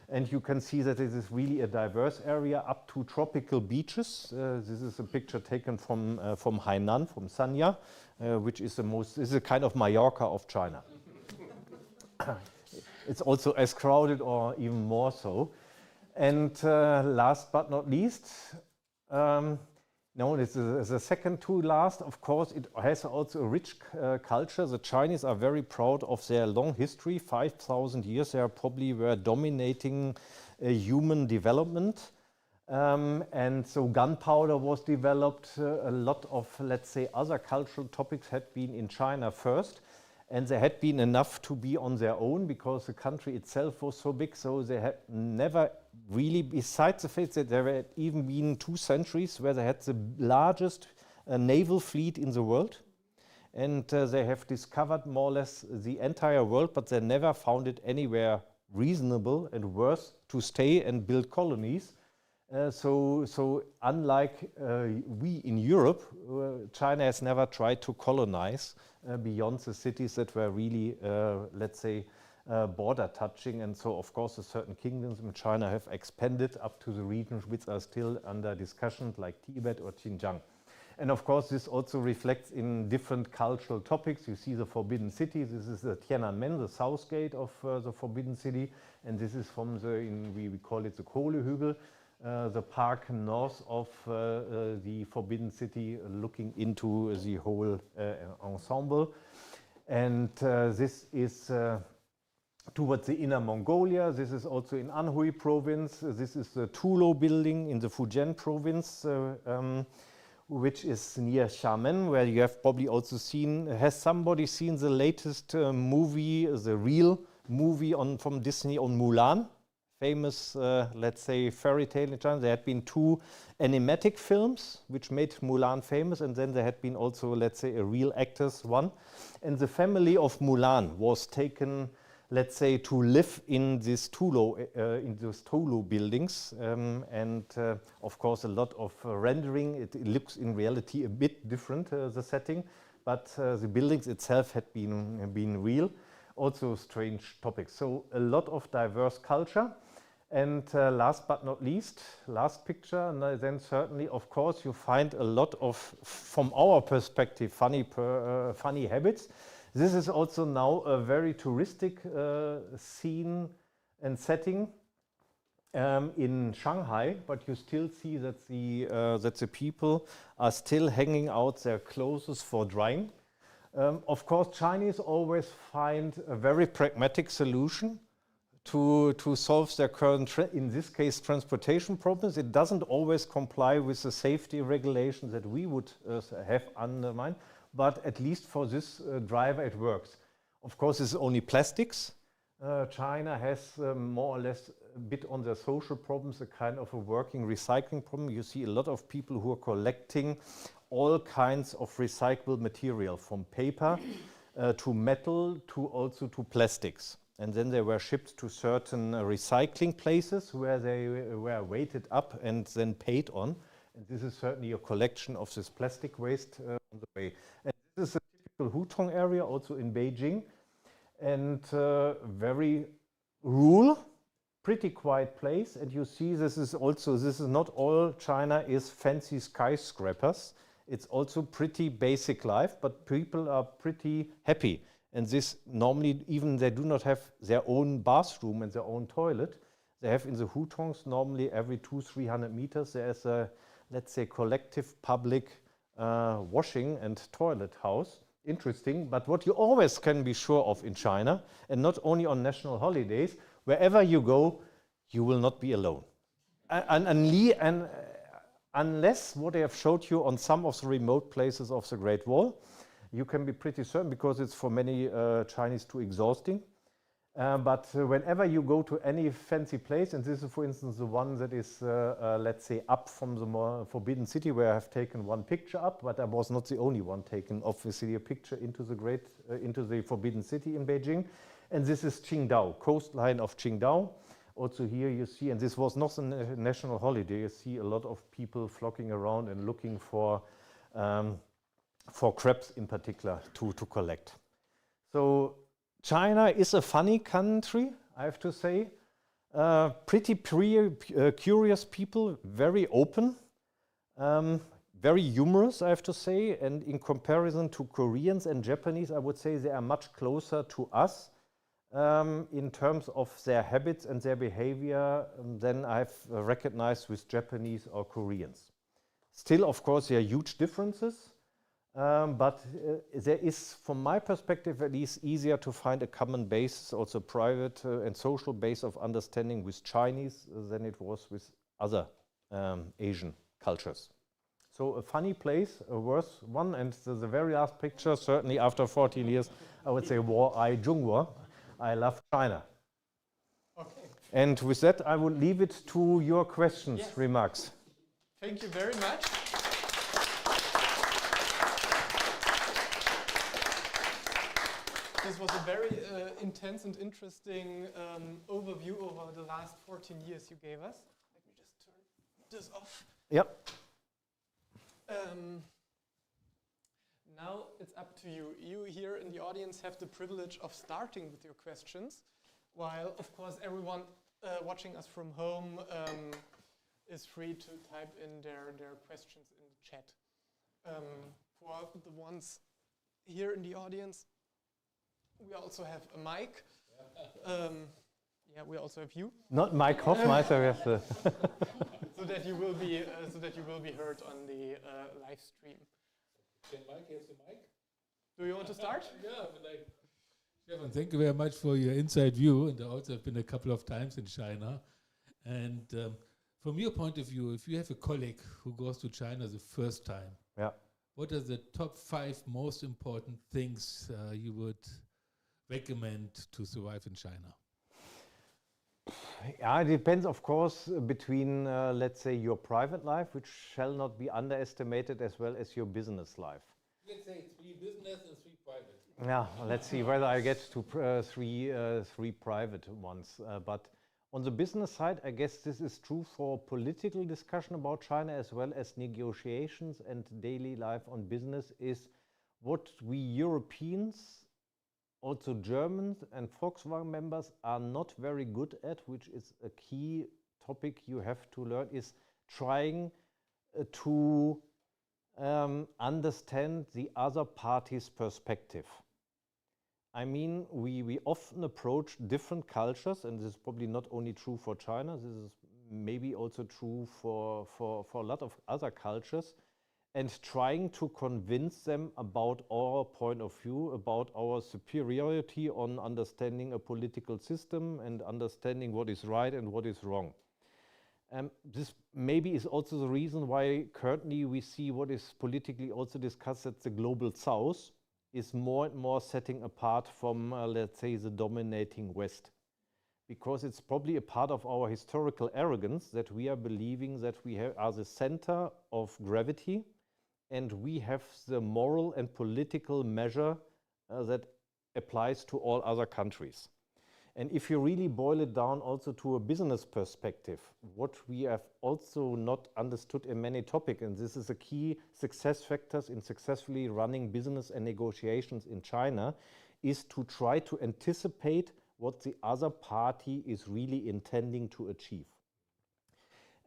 Speaker 3: And you can see that it is really a diverse area up to tropical beaches. This is a picture taken from Hainan, from Sanya, which is this is a kind of Mallorca of China. It's also as crowded or even more so. And last but not least, no, this is the second to last. Of course, it has also a rich culture. The Chinese are very proud of their long history. 5,000 years, they probably were dominating human development. And so gunpowder was developed. A lot of, let's say, other cultural topics had been in China first. And they had been enough to be on their own because the country itself was so big. So they had never really, besides the fact that there had even been 2 centuries where they had the largest naval fleet in the world. And they have discovered more or less the entire world, but they never found it anywhere reasonable and worth to stay and build colonies. So unlike we in Europe, China has never tried to colonize beyond the cities that were really, let's say, border touching. And so, of course, certain kingdoms in China have expanded up to the regions which are still under discussion, like Tibet or Xinjiang. And of course, this also reflects in different cultural topics. You see the Forbidden City. This is the Tiananmen, the south gate of the Forbidden City. And this is from we call it the Kohlehügel, the park north of the Forbidden City, looking into the whole ensemble. And this is towards the Inner Mongolia. This is also in Anhui province. This is the Tulo building in the Fujian province, which is near Xiamen, where you have probably also seen. Has somebody seen the latest movie, the real movie from Disney on Mulan? famous, let's say, fairy tale in China. There had been 2 animatic films which made Mulan famous, and then there had been also, let's say, a real actors one. And the family of Mulan was taken, let's say, to live in these Tulu buildings, and of course a lot of rendering. It looks in reality a bit different, the setting, but the buildings itself had been real. Also strange topics. So a lot of diverse culture. And last but not least, last picture, and then certainly, of course, you find a lot of, from our perspective, funny habits. This is also now a very touristic scene and setting in Shanghai, but you still see that the people are still hanging out their clothes for drying. Of course, Chinese always find a very pragmatic solution to solve their current, in this case, transportation problems. It doesn't always comply with the safety regulations that we would have undermined, but at least for this driver it works. Of course, it's only plastics. China has more or less a bit on their social problems, a kind of a working recycling problem. You see a lot of people who are collecting all kinds of recyclable material, from paper to metal to also to plastics. And then they were shipped to certain recycling places where they were weighted up and then paid on. And this is certainly a collection of this plastic waste on the way. And this is a typical Hutong area, also in Beijing, and very rural, pretty quiet place. And you see this is not all China is fancy skyscrapers. It's also pretty basic life, but people are pretty happy. And this normally, even they do not have their own bathroom and their own toilet. They have in the Hutongs normally every 200-300 meters there's a, let's say, collective public washing and toilet house. Interesting, but what you always can be sure of in China, and not only on national holidays, wherever you go, you will not be alone. Unless what I have showed you on some of the remote places of the Great Wall, you can be pretty certain, because it's for many Chinese too exhausting. But whenever you go to any fancy place, and this is for instance the one that is, let's say, up from the more Forbidden City, where I have taken one picture up, but I was not the only one taking obviously a picture into the Forbidden City in Beijing. And this is Qingdao, coastline of Qingdao. Also here you see, and this was not a national holiday, you see a lot of people flocking around and looking for crabs in particular to collect. So China is a funny country, I have to say. Pretty curious people, very open, very humorous, I have to say. And in comparison to Koreans and Japanese, I would say they are much closer to us in terms of their habits and their behavior than I've recognized with Japanese or Koreans. Still, of course, there are huge differences. But there is, from my perspective at least, easier to find a common basis, also private and social base of understanding with Chinese than it was with other Asian cultures. So a funny place, a worse one, and the very last picture, certainly after 14 years, I would say Zhongguo, I love China.
Speaker 2: Okay.
Speaker 3: And with that, I would leave it to your questions, yes. Remarks.
Speaker 2: Thank you very much. This was a very intense and interesting overview over the last 14 years you gave us. Let me just turn this off.
Speaker 3: Yep.
Speaker 2: Now it's up to you. You here in the audience have the privilege of starting with your questions, while of course everyone watching us from home is free to type in their questions in the chat. For the ones here in the audience, we also have a mic. Yeah, we also have you.
Speaker 3: Not Mike Hoffmeister, yes.
Speaker 2: So that you will be heard on the live stream.
Speaker 4: Mike, here's the mic.
Speaker 2: Do you want to start?
Speaker 4: Yeah, Stephan, thank you very much for your inside view. And I also have been a couple of times in China. And from your point of view, if you have a colleague who goes to China the first time,
Speaker 3: yeah,
Speaker 4: what are the top 5 most important things you would recommend to survive in China?
Speaker 3: Yeah, it depends, of course, between, let's say, your private life, which shall not be underestimated, as well as your business life.
Speaker 4: Let's say 3 business and 3 private.
Speaker 3: Yeah, let's see whether I get to three private ones. But on the business side, I guess this is true for political discussion about China, as well as negotiations and daily life on business, is what we Europeans, also Germans and Volkswagen members, are not very good at, which is a key topic you have to learn, is trying to understand the other party's perspective. I mean, we often approach different cultures, and this is probably not only true for China, this is maybe also true for a lot of other cultures, and trying to convince them about our point of view, about our superiority on understanding a political system and understanding what is right and what is wrong. This maybe is also the reason why currently we see what is politically also discussed, that the global south is more and more setting apart from, let's say, the dominating West. Because it's probably a part of our historical arrogance that we are believing that we are the center of gravity, and we have the moral and political measure that applies to all other countries. And if you really boil it down also to a business perspective, what we have also not understood in many topics, and this is a key success factors in successfully running business and negotiations in China, is to try to anticipate what the other party is really intending to achieve.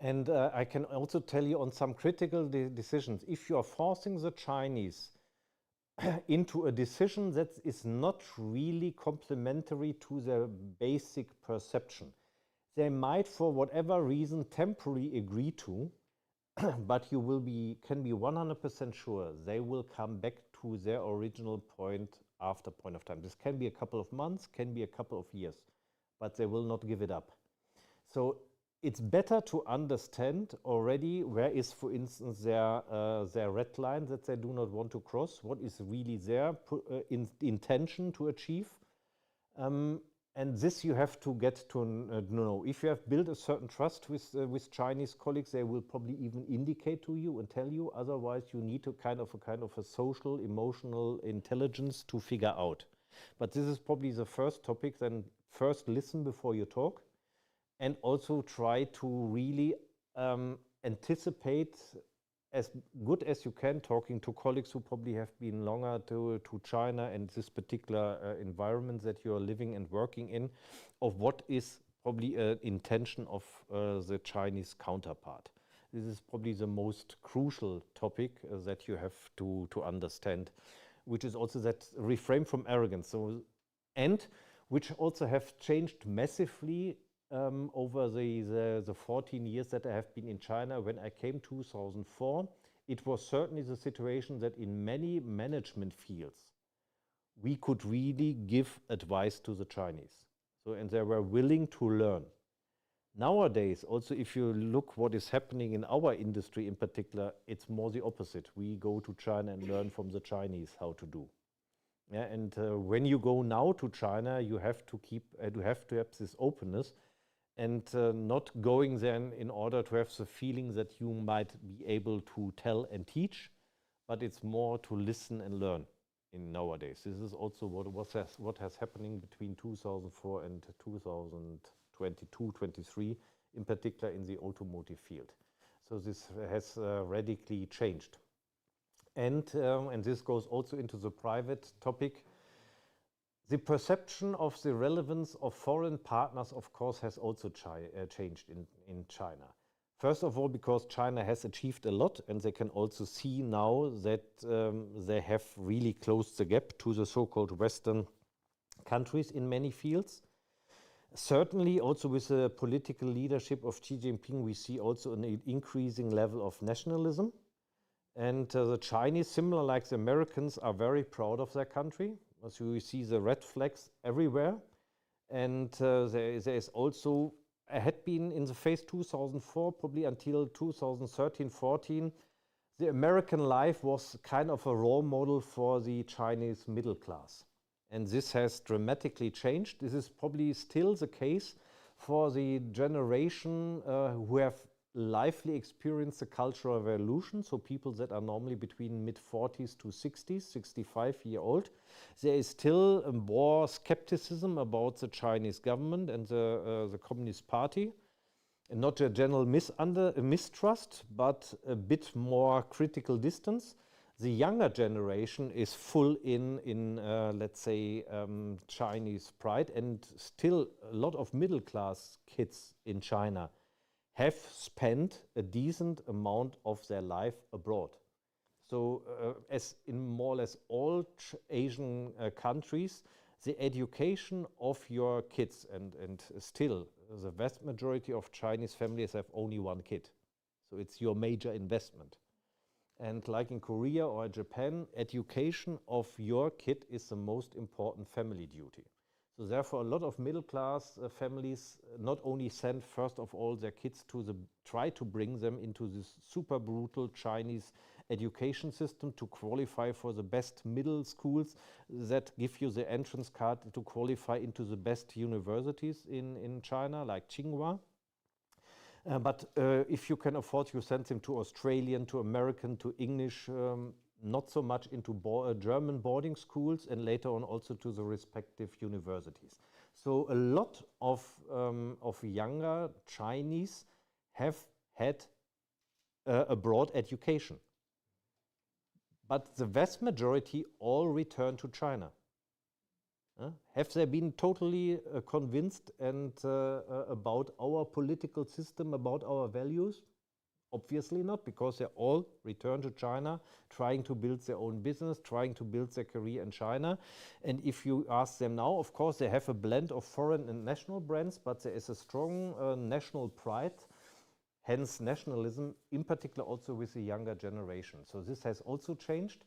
Speaker 3: And I can also tell you on some critical decisions, if you are forcing the Chinese into a decision that is not really complementary to their basic perception, they might, for whatever reason, temporarily agree to, but you can be 100% sure they will come back to their original point after point of time. This can be a couple of months, can be a couple of years, but they will not give it up. So it's better to understand already where is, for instance, their red line that they do not want to cross, what is really their intention to achieve. And this you have to get to know. If you have built a certain trust with Chinese colleagues, they will probably even indicate to you and tell you. Otherwise, you need to kind of a social, emotional intelligence to figure out. But this is probably the first topic. Then first listen before you talk. And also try to really anticipate as good as you can, talking to colleagues who probably have been longer to China and this particular environment that you are living and working in, of what is probably an intention of the Chinese counterpart. This is probably the most crucial topic that you have to understand, which is also that refrain from arrogance. So, and which also have changed massively over the 14 years that I have been in China. When I came 2004, it was certainly the situation that in many management fields, we could really give advice to the Chinese. So, and they were willing to learn. Nowadays, also, if you look what is happening in our industry in particular, it's more the opposite. We go to China and learn from the Chinese how to do. Yeah, and when you go now to China, you have to have this openness, and not going then in order to have the feeling that you might be able to tell and teach, but it's more to listen and learn in nowadays. This is also what has happening between 2004 and 2022, 23, in particular in the automotive field. So this has radically changed. And this goes also into the private topic. The perception of the relevance of foreign partners, of course, has also changed in China. First of all, because China has achieved a lot, and they can also see now that they have really closed the gap to the so-called Western countries in many fields. Certainly, also with the political leadership of Xi Jinping, we see also an increasing level of nationalism. And the Chinese, similar like the Americans, are very proud of their country. So we see the red flags everywhere. And there is also, I had been in the phase 2004, probably until 2013-14, the American life was kind of a role model for the Chinese middle class. And this has dramatically changed. This is probably still the case, for the generation who have lively experienced the cultural revolution, so people that are normally between mid-40s to 60s, 65-year-old, there is still more skepticism about the Chinese government and the Communist Party. And not a general mistrust, but a bit more critical distance. The younger generation is full in let's say, Chinese pride, and still a lot of middle-class kids in China have spent a decent amount of their life abroad. So as in more or less all Asian countries, the education of your kids, and still the vast majority of Chinese families have only one kid. So it's your major investment. And like in Korea or Japan, education of your kid is the most important family duty. So therefore, a lot of middle-class families not only send first of all their kids to try to bring them into this super brutal Chinese education system to qualify for the best middle schools that give you the entrance card to qualify into the best universities in China, like Tsinghua. But if you can afford, you send them to Australian, to American, to English, not so much into German boarding schools, and later on also to the respective universities. So a lot of younger Chinese have had a broad education. But the vast majority all return to China. Have they been totally convinced and about our political system, about our values? Obviously not, because they all return to China, trying to build their own business, trying to build their career in China. And if you ask them now, of course, they have a blend of foreign and national brands, but there is a strong national pride, hence nationalism, in particular also with the younger generation. So this has also changed.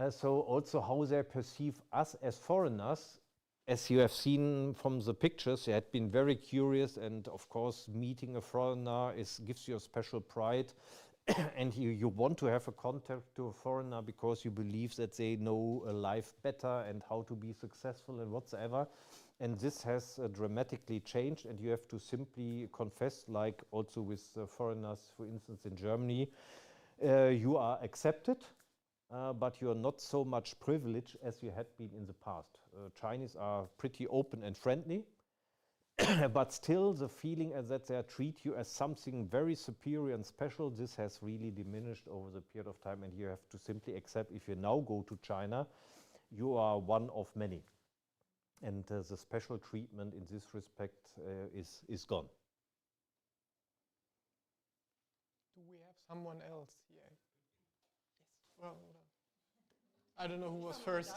Speaker 3: So also how they perceive us as foreigners, as you have seen from the pictures, they had been very curious, and of course meeting a foreigner gives you a special pride. And you want to have a contact to a foreigner because you believe that they know life better and how to be successful and whatsoever. And this has dramatically changed, and you have to simply confess, like also with foreigners, for instance, in Germany, you are accepted, but you are not so much privileged as you had been in the past. Chinese are pretty open and friendly, but still the feeling that they treat you as something very superior and special, this has really diminished over the period of time, and you have to simply accept, if you now go to China, you are one of many. And the special treatment in this respect is gone.
Speaker 2: Do we have someone else here? Yes. Well, I don't know who was first.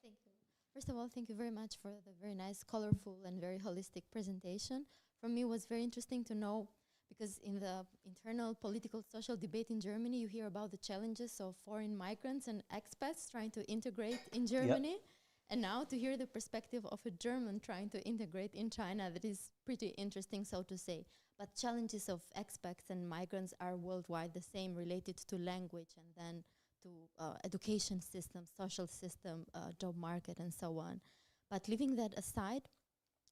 Speaker 5: Thank you. First of all, thank you very much for the very nice, colorful, and very holistic presentation. For me, it was very interesting to know, because in the internal political social debate in Germany, you hear about the challenges of foreign migrants and expats trying to integrate in Germany. Yep. And now to hear the perspective of a German trying to integrate in China, that is pretty interesting, so to say. But challenges of expats and migrants are worldwide the same, related to language and then to education system, social system, job market, and so on. But leaving that aside,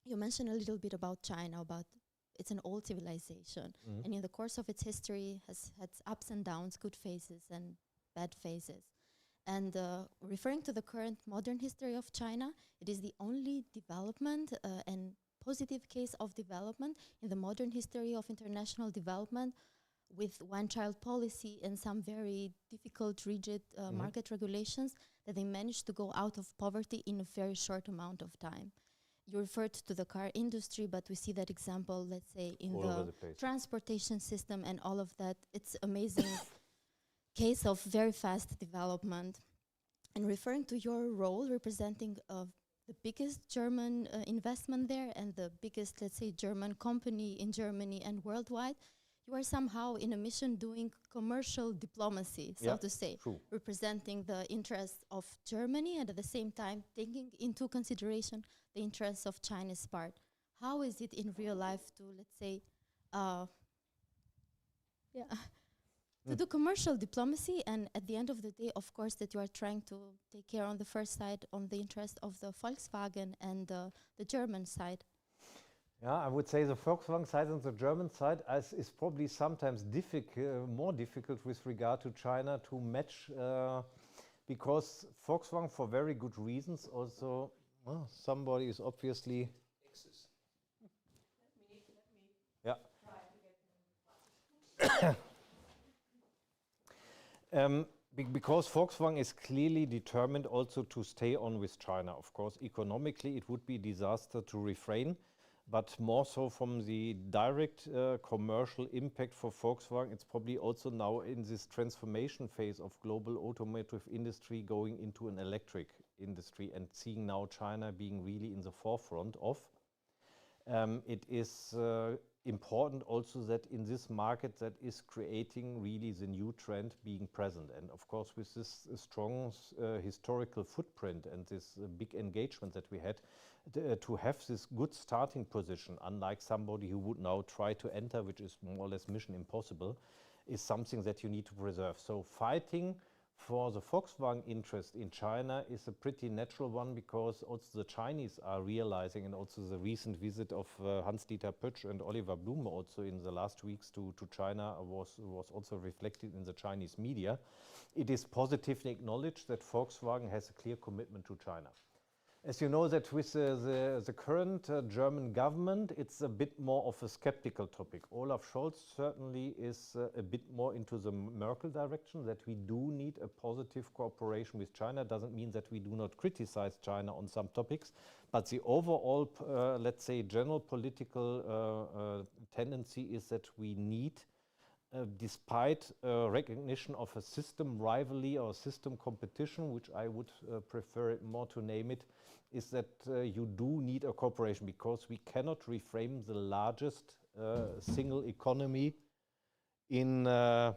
Speaker 5: you mentioned a little bit about China, about it's an old civilization. Mm-hmm. And in the course of its history has had ups and downs, good phases and bad phases. And referring to the current modern history of China, it is the only development and positive case of development in the modern history of international development, with one-child policy and some very difficult, rigid market regulations, that they managed to go out of poverty in a very short amount of time. You referred to the car industry, but we see that example, let's say, in the transportation system and all of that. It's amazing case of very fast development. And referring to your role representing the biggest German investment there and the biggest, let's say, German company in Germany and worldwide, you are somehow in a mission doing commercial diplomacy, so to say, representing the interests of Germany and at the same time taking into consideration the interests of China's part. How is it in real life to, let's say, to do commercial diplomacy, and at the end of the day, of course, that you are trying to take care on the first side on the interest of the Volkswagen and the German side.
Speaker 3: Yeah, I would say the Volkswagen side and the German side is probably sometimes more difficult with regard to China to match, because Volkswagen, for very good reasons, also somebody is obviously. Yeah. Because Volkswagen is clearly determined also to stay on with China. Of course, economically, it would be a disaster to refrain, but more so from the direct commercial impact for Volkswagen, it's probably also now in this transformation phase of global automotive industry going into an electric industry and seeing now China being really in the forefront of. It is important also that in this market that is creating really the new trend being present. And of course, with this strong historical footprint and this big engagement that we had, to have this good starting position, unlike somebody who would now try to enter, which is more or less mission impossible, is something that you need to preserve. So fighting for the Volkswagen interest in China is a pretty natural one, because also the Chinese are realizing, and also the recent visit of Hans-Dieter Pötsch and Oliver Blume also in the last weeks to China was also reflected in the Chinese media. It is positively acknowledged that Volkswagen has a clear commitment to China. As you know, that with the current German government, it's a bit more of a skeptical topic. Olaf Scholz certainly is a bit more into the Merkel direction, that we do need a positive cooperation with China. Doesn't mean that we do not criticize China on some topics, but the overall, let's say, general political tendency is that we need, despite recognition of a system rivalry or system competition, which I would prefer it more to name it, is that you do need a cooperation, because we cannot reframe the largest single economy in the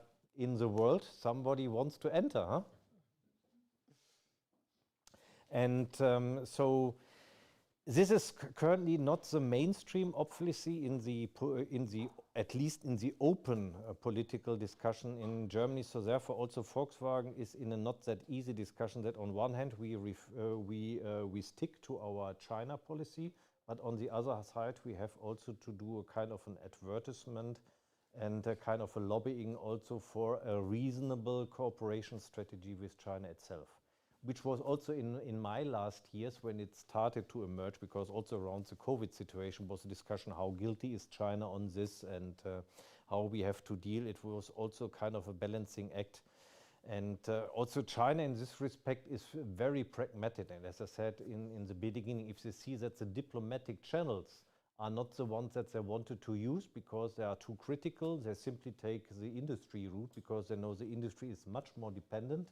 Speaker 3: world. Somebody wants to enter, huh? And so this is currently not the mainstream, obviously, at least in the open political discussion in Germany. So therefore, also Volkswagen is in a not that easy discussion. That on one hand we stick to our China policy, but on the other side we have also to do a kind of an advertisement and a kind of a lobbying also for a reasonable cooperation strategy with China itself, which was also in my last years when it started to emerge, because also around the COVID situation was a discussion how guilty is China on this and how we have to deal. It was also kind of a balancing act. And also China in this respect is very pragmatic. And as I said in the beginning, if they see that the diplomatic channels are not the ones that they wanted to use because they are too critical, they simply take the industry route, because they know the industry is much more dependent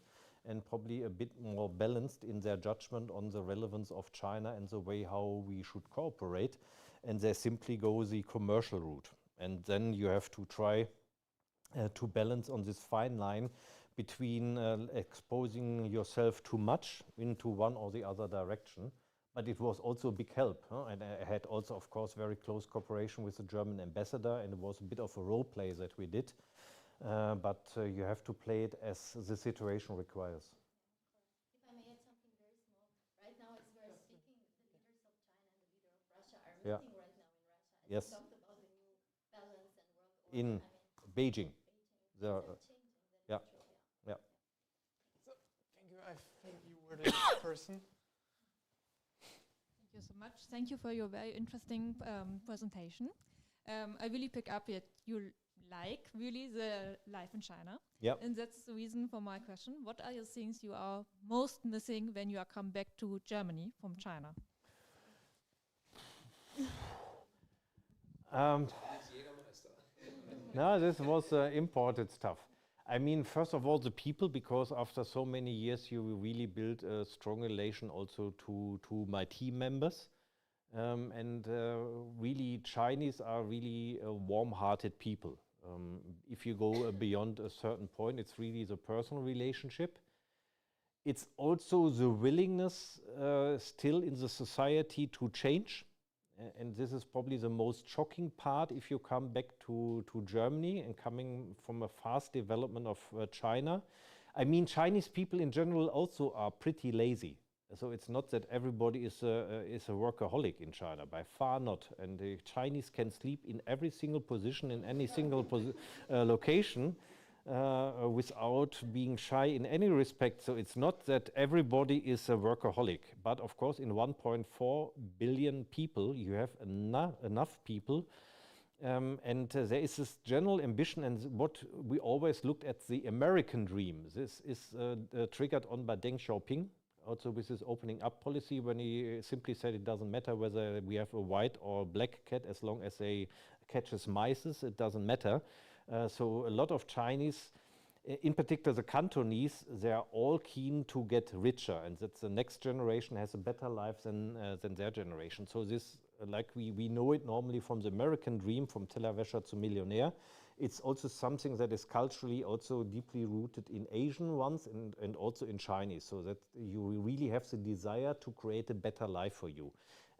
Speaker 3: and probably a bit more balanced in their judgment on the relevance of China and the way how we should cooperate, and they simply go the commercial route. And then you have to try to balance on this fine line between exposing yourself too much into one or the other direction. But it was also a big help, huh? And I had also, of course, very close cooperation with the German ambassador, and it was a bit of a role play that we did. But you have to play it as the situation requires.
Speaker 5: If I may add something very small, right now as we're speaking, the leaders of China and the leader of Russia are meeting right now in Russia. And
Speaker 3: Yes.
Speaker 5: they talked about the new balance and world order.
Speaker 3: In Beijing.
Speaker 5: Things are changing.
Speaker 3: Yeah.
Speaker 5: True,
Speaker 3: Yeah.
Speaker 2: So, thank you. I think you were the next person.
Speaker 6: Thank you so much. Thank you for your very interesting presentation. I really pick up that you like really the life in China.
Speaker 3: Yep.
Speaker 6: And that's the reason for my question. What are the things you are most missing when you are come back to Germany from China?
Speaker 3: No, this was imported stuff. I mean, first of all, the people, because after so many years, you really build a strong relation also to my team members. And really, Chinese are really warm-hearted people. If you go beyond a certain point, it's really the personal relationship. It's also the willingness still in the society to change. and this is probably the most shocking part if you come back to Germany and coming from a fast development of China. I mean, Chinese people in general also are pretty lazy. So it's not that everybody is a workaholic in China, by far not. And the Chinese can sleep in every single position, in any single location, without being shy in any respect. So it's not that everybody is a workaholic. But of course, in 1.4 billion people, you have enough people. And there is this general ambition, and what we always looked at, the American dream. This is triggered on by Deng Xiaoping, also with his opening up policy, when he simply said it doesn't matter whether we have a white or black cat, as long as they catches mice, it doesn't matter. So a lot of Chinese, in particular the Cantonese, they are all keen to get richer, and that the next generation has a better life than their generation. So this, like we know it normally from the American dream, from Tellerwäscher to millionaire, it's also something that is culturally also deeply rooted in Asian ones and also in Chinese, so that you really have the desire to create a better life for you.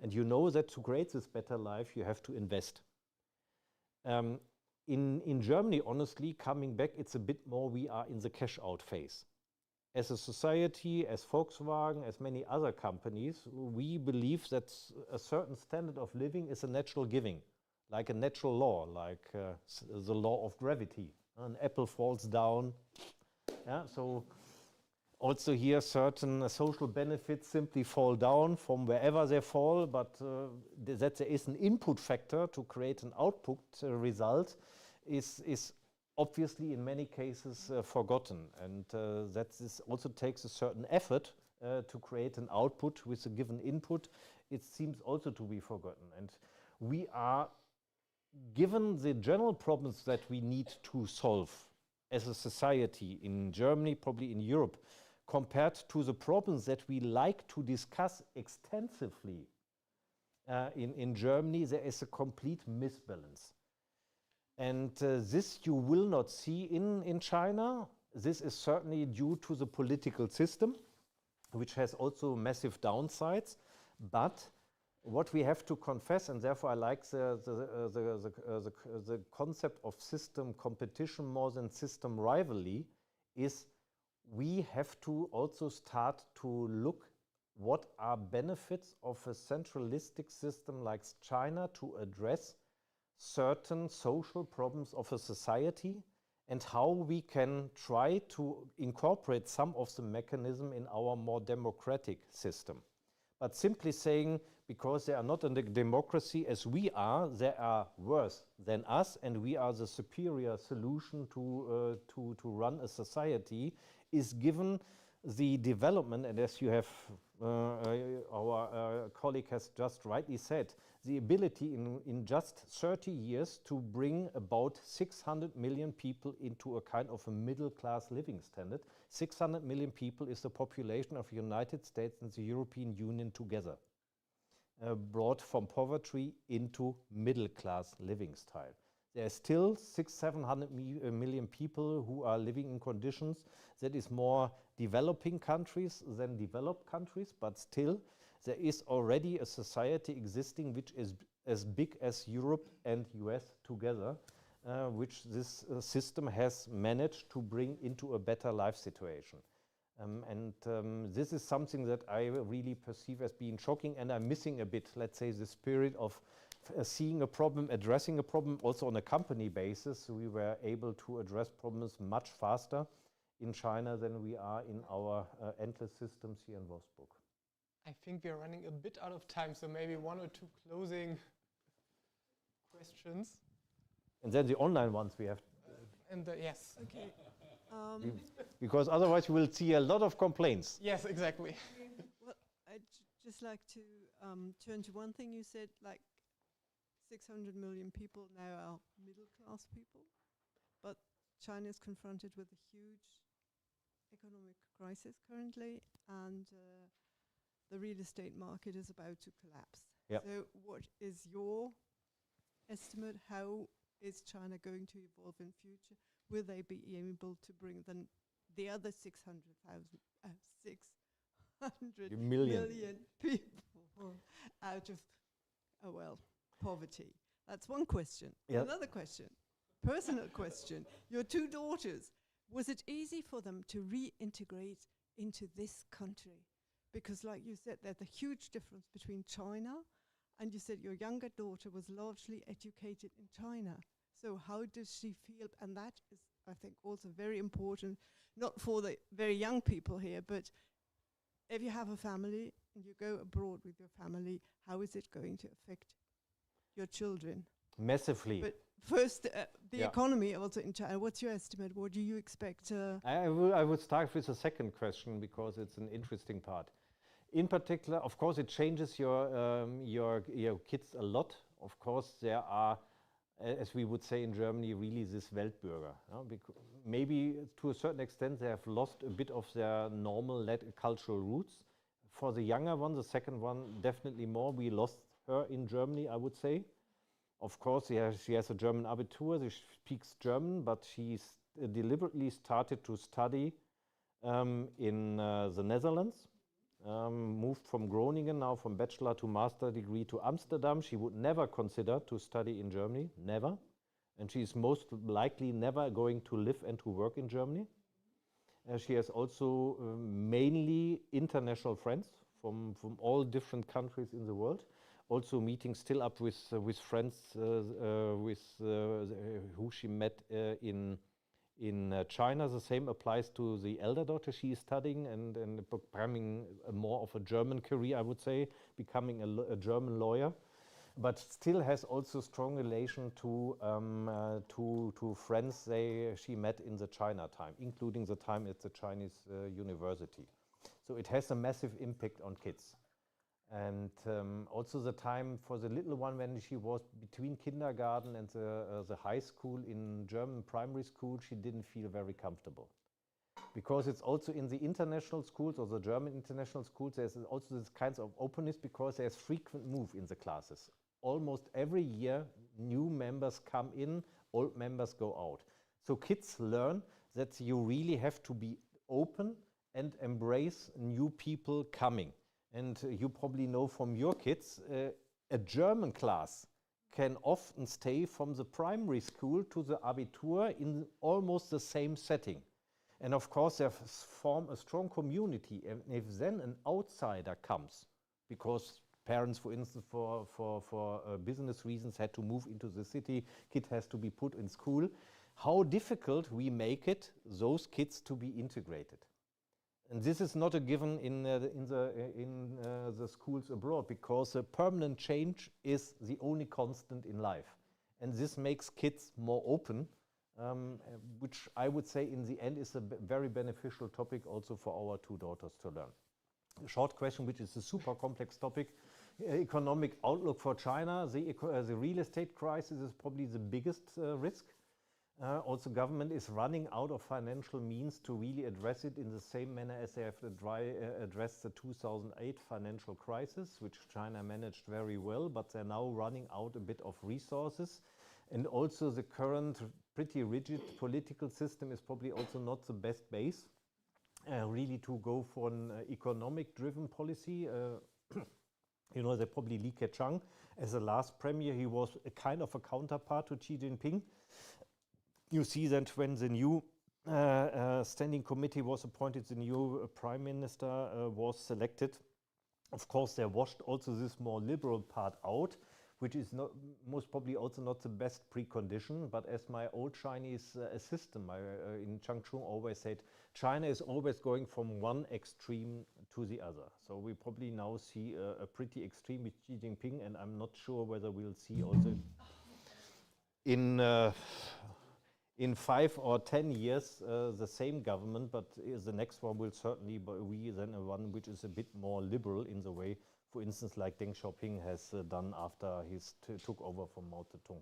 Speaker 3: And you know that to create this better life, you have to invest. In Germany, honestly, coming back, it's a bit more we are in the cash out phase. As a society, as Volkswagen, as many other companies, we believe that a certain standard of living is a natural giving, like a natural law, like the law of gravity. An apple falls down. Yeah, so also here certain social benefits simply fall down from wherever they fall, but that there is an input factor to create an output result is obviously in many cases forgotten, and that this also takes a certain effort to create an output with a given input. It seems also to be forgotten, and we are given the general problems that we need to solve as a society in Germany, probably in Europe, compared to the problems that we like to discuss extensively in Germany, there is a complete misbalance. And this you will not see in China. This is certainly due to the political system, which has also massive downsides. But what we have to confess, and therefore I like the concept of system competition more than system rivalry, is we have to also start to look what are benefits of a centralistic system like China to address certain social problems of a society, and how we can try to incorporate some of the mechanism in our more democratic system. But simply saying, because they are not in the democracy as we are, they are worse than us, and we are the superior solution to run a society, is given the development, and as you have, our colleague has just rightly said, the ability in just 30 years to bring about 600 million people into a kind of a middle-class living standard. 600 million people is the population of the United States and the European Union together, brought from poverty into middle-class living style. There are still 600-700 million people who are living in conditions that is more developing countries than developed countries, but still there is already a society existing which is as big as Europe and US together, which this system has managed to bring into a better life situation. This is something that I really perceive as being shocking, and I'm missing a bit, let's say, the spirit of seeing a problem, addressing a problem, also on a company basis. We were able to address problems much faster in China than we are in our endless systems here in Wolfsburg.
Speaker 2: I think we are running a bit out of time, so maybe one or two closing questions.
Speaker 3: And then the online ones we have.
Speaker 2: Yes.
Speaker 7: Okay.
Speaker 3: Because otherwise you will see a lot of complaints.
Speaker 2: Yes, exactly.
Speaker 7: Well, I'd just like to turn to one thing you said, like 600 million people now are middle-class people, but China is confronted with a huge economic crisis currently, and the real estate market is about to collapse.
Speaker 3: Yep.
Speaker 7: So what is your estimate? How is China going to evolve in future? Will they be able to bring the other 600 million people out of Oh, well, poverty. That's one question.
Speaker 3: Yeah.
Speaker 7: Another question, personal question. Your two daughters, was it easy for them to reintegrate into this country? Because like you said, there's a huge difference between China, and you said your younger daughter was largely educated in China. So how does she feel? And that is, I think, also very important, not for the very young people here, but if you have a family and you go abroad with your family, how is it going to affect your children?
Speaker 3: Massively.
Speaker 7: But first, the
Speaker 3: Yeah.
Speaker 7: economy also in China. What's your estimate? What do you expect?
Speaker 3: I would start with the second question because it's an interesting part. In particular, of course, it changes your kids a lot. Of course, there are, as we would say in Germany, really this Weltbürger. Maybe to a certain extent they have lost a bit of their normal cultural roots. For the younger one, the second one, definitely more. We lost her in Germany, I would say. Of course, she has a German Abitur, she speaks German, but she's deliberately started to study in the Netherlands. Moved from Groningen, now from bachelor to master degree to Amsterdam. She would never consider to study in Germany, never. And she is most likely never going to live and to work in Germany. She has also mainly international friends from all different countries in the world. Also meeting still up with friends who she met in China. The same applies to the elder daughter. She is studying and becoming more of a German career, I would say, becoming a German lawyer, but still has also strong relation to friends she met in the China time, including the time at the Chinese university. So it has a massive impact on kids. And also the time for the little one when she was between kindergarten and the high school in German primary school, she didn't feel very comfortable. Because it's also in the international schools or the German international schools, there's also this kind of openness because there's frequent move in the classes. Almost every year, new members come in, old members go out. So kids learn that you really have to be open and embrace new people coming. And you probably know from your kids, a German class can often stay from the primary school to the Abitur in almost the same setting. And of course, they form a strong community. And if then an outsider comes, because parents, for instance, for business reasons had to move into the city, kid has to be put in school, how difficult we make it, those kids to be integrated. And this is not a given in the schools abroad, because a permanent change is the only constant in life. And this makes kids more open, which I would say in the end is a very beneficial topic also for our two daughters to learn. A short question, which is a super complex topic, economic outlook for China. The real estate crisis is probably the biggest risk. Also, government is running out of financial means to really address it in the same manner as they have addressed the 2008 financial crisis, which China managed very well, but they're now running out a bit of resources. And also the current pretty rigid political system is probably also not the best base really to go for an economic-driven policy. You know, they probably Li Keqiang as the last premier, he was a kind of a counterpart to Xi Jinping. You see that when the new standing committee was appointed, the new prime minister was selected. Of course, they washed also this more liberal part out, which is not, most probably also not the best precondition. But as my old Chinese assistant in Changchun always said, China is always going from one extreme to the other. So we probably now see a pretty extreme with Xi Jinping, and I'm not sure whether we'll see also in 5 or 10 years the same government, but the next one will certainly be then a one which is a bit more liberal in the way, for instance, like Deng Xiaoping has done after he took over from Mao Zedong.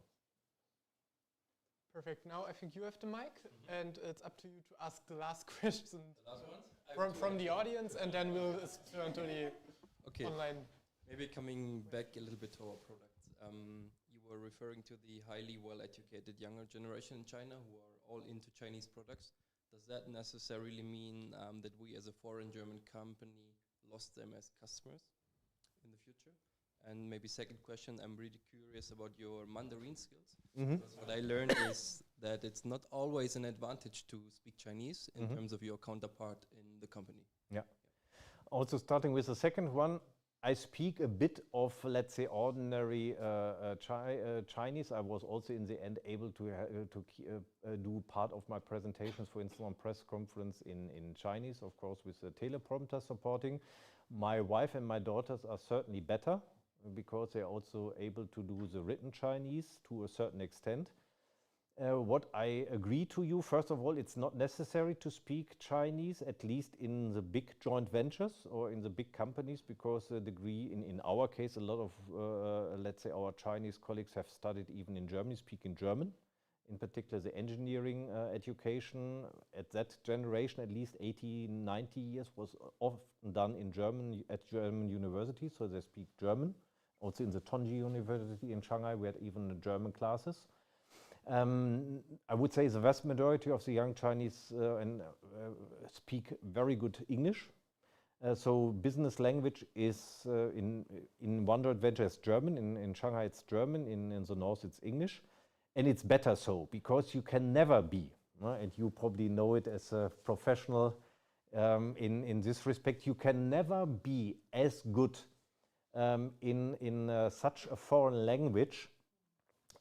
Speaker 2: Perfect. Now I think you have the mic, and it's up to you to ask the last question from the audience, and then we'll turn to the online.
Speaker 8: Maybe coming back a little bit to our products. You were referring to the highly well-educated younger generation in China who are all into Chinese products. Does that necessarily mean that we as a foreign German company lost them as customers in the future? And maybe second question, I'm really curious about your Mandarin skills.
Speaker 3: Mhm.
Speaker 8: Because what I learned is that it's not always an advantage to speak Chinese in
Speaker 3: Mhm.
Speaker 8: terms of your counterpart in the company.
Speaker 3: Also starting with the second one, I speak a bit of, let's say, ordinary Chinese. I was also in the end able to do part of my presentations, for instance, on press conference in Chinese, of course, with the teleprompter supporting. My wife and my daughters are certainly better because they're also able to do the written Chinese to a certain extent. What I agree to you, first of all, it's not necessary to speak Chinese, at least in the big joint ventures or in the big companies, because the degree, in our case, a lot of, let's say, our Chinese colleagues have studied even in Germany, speaking German. In particular, the engineering education at that generation, at least 80, 90 years, was often done in German, at German universities, so they speak German. Also in the Tongji University in Shanghai, we had even German classes. I would say the vast majority of the young Chinese speak very good English. So business language is in one joint venture is German, in Shanghai it's German, in the north it's English. And it's better so, because you can never be, and you probably know it as a professional in this respect, you can never be as good in such a foreign language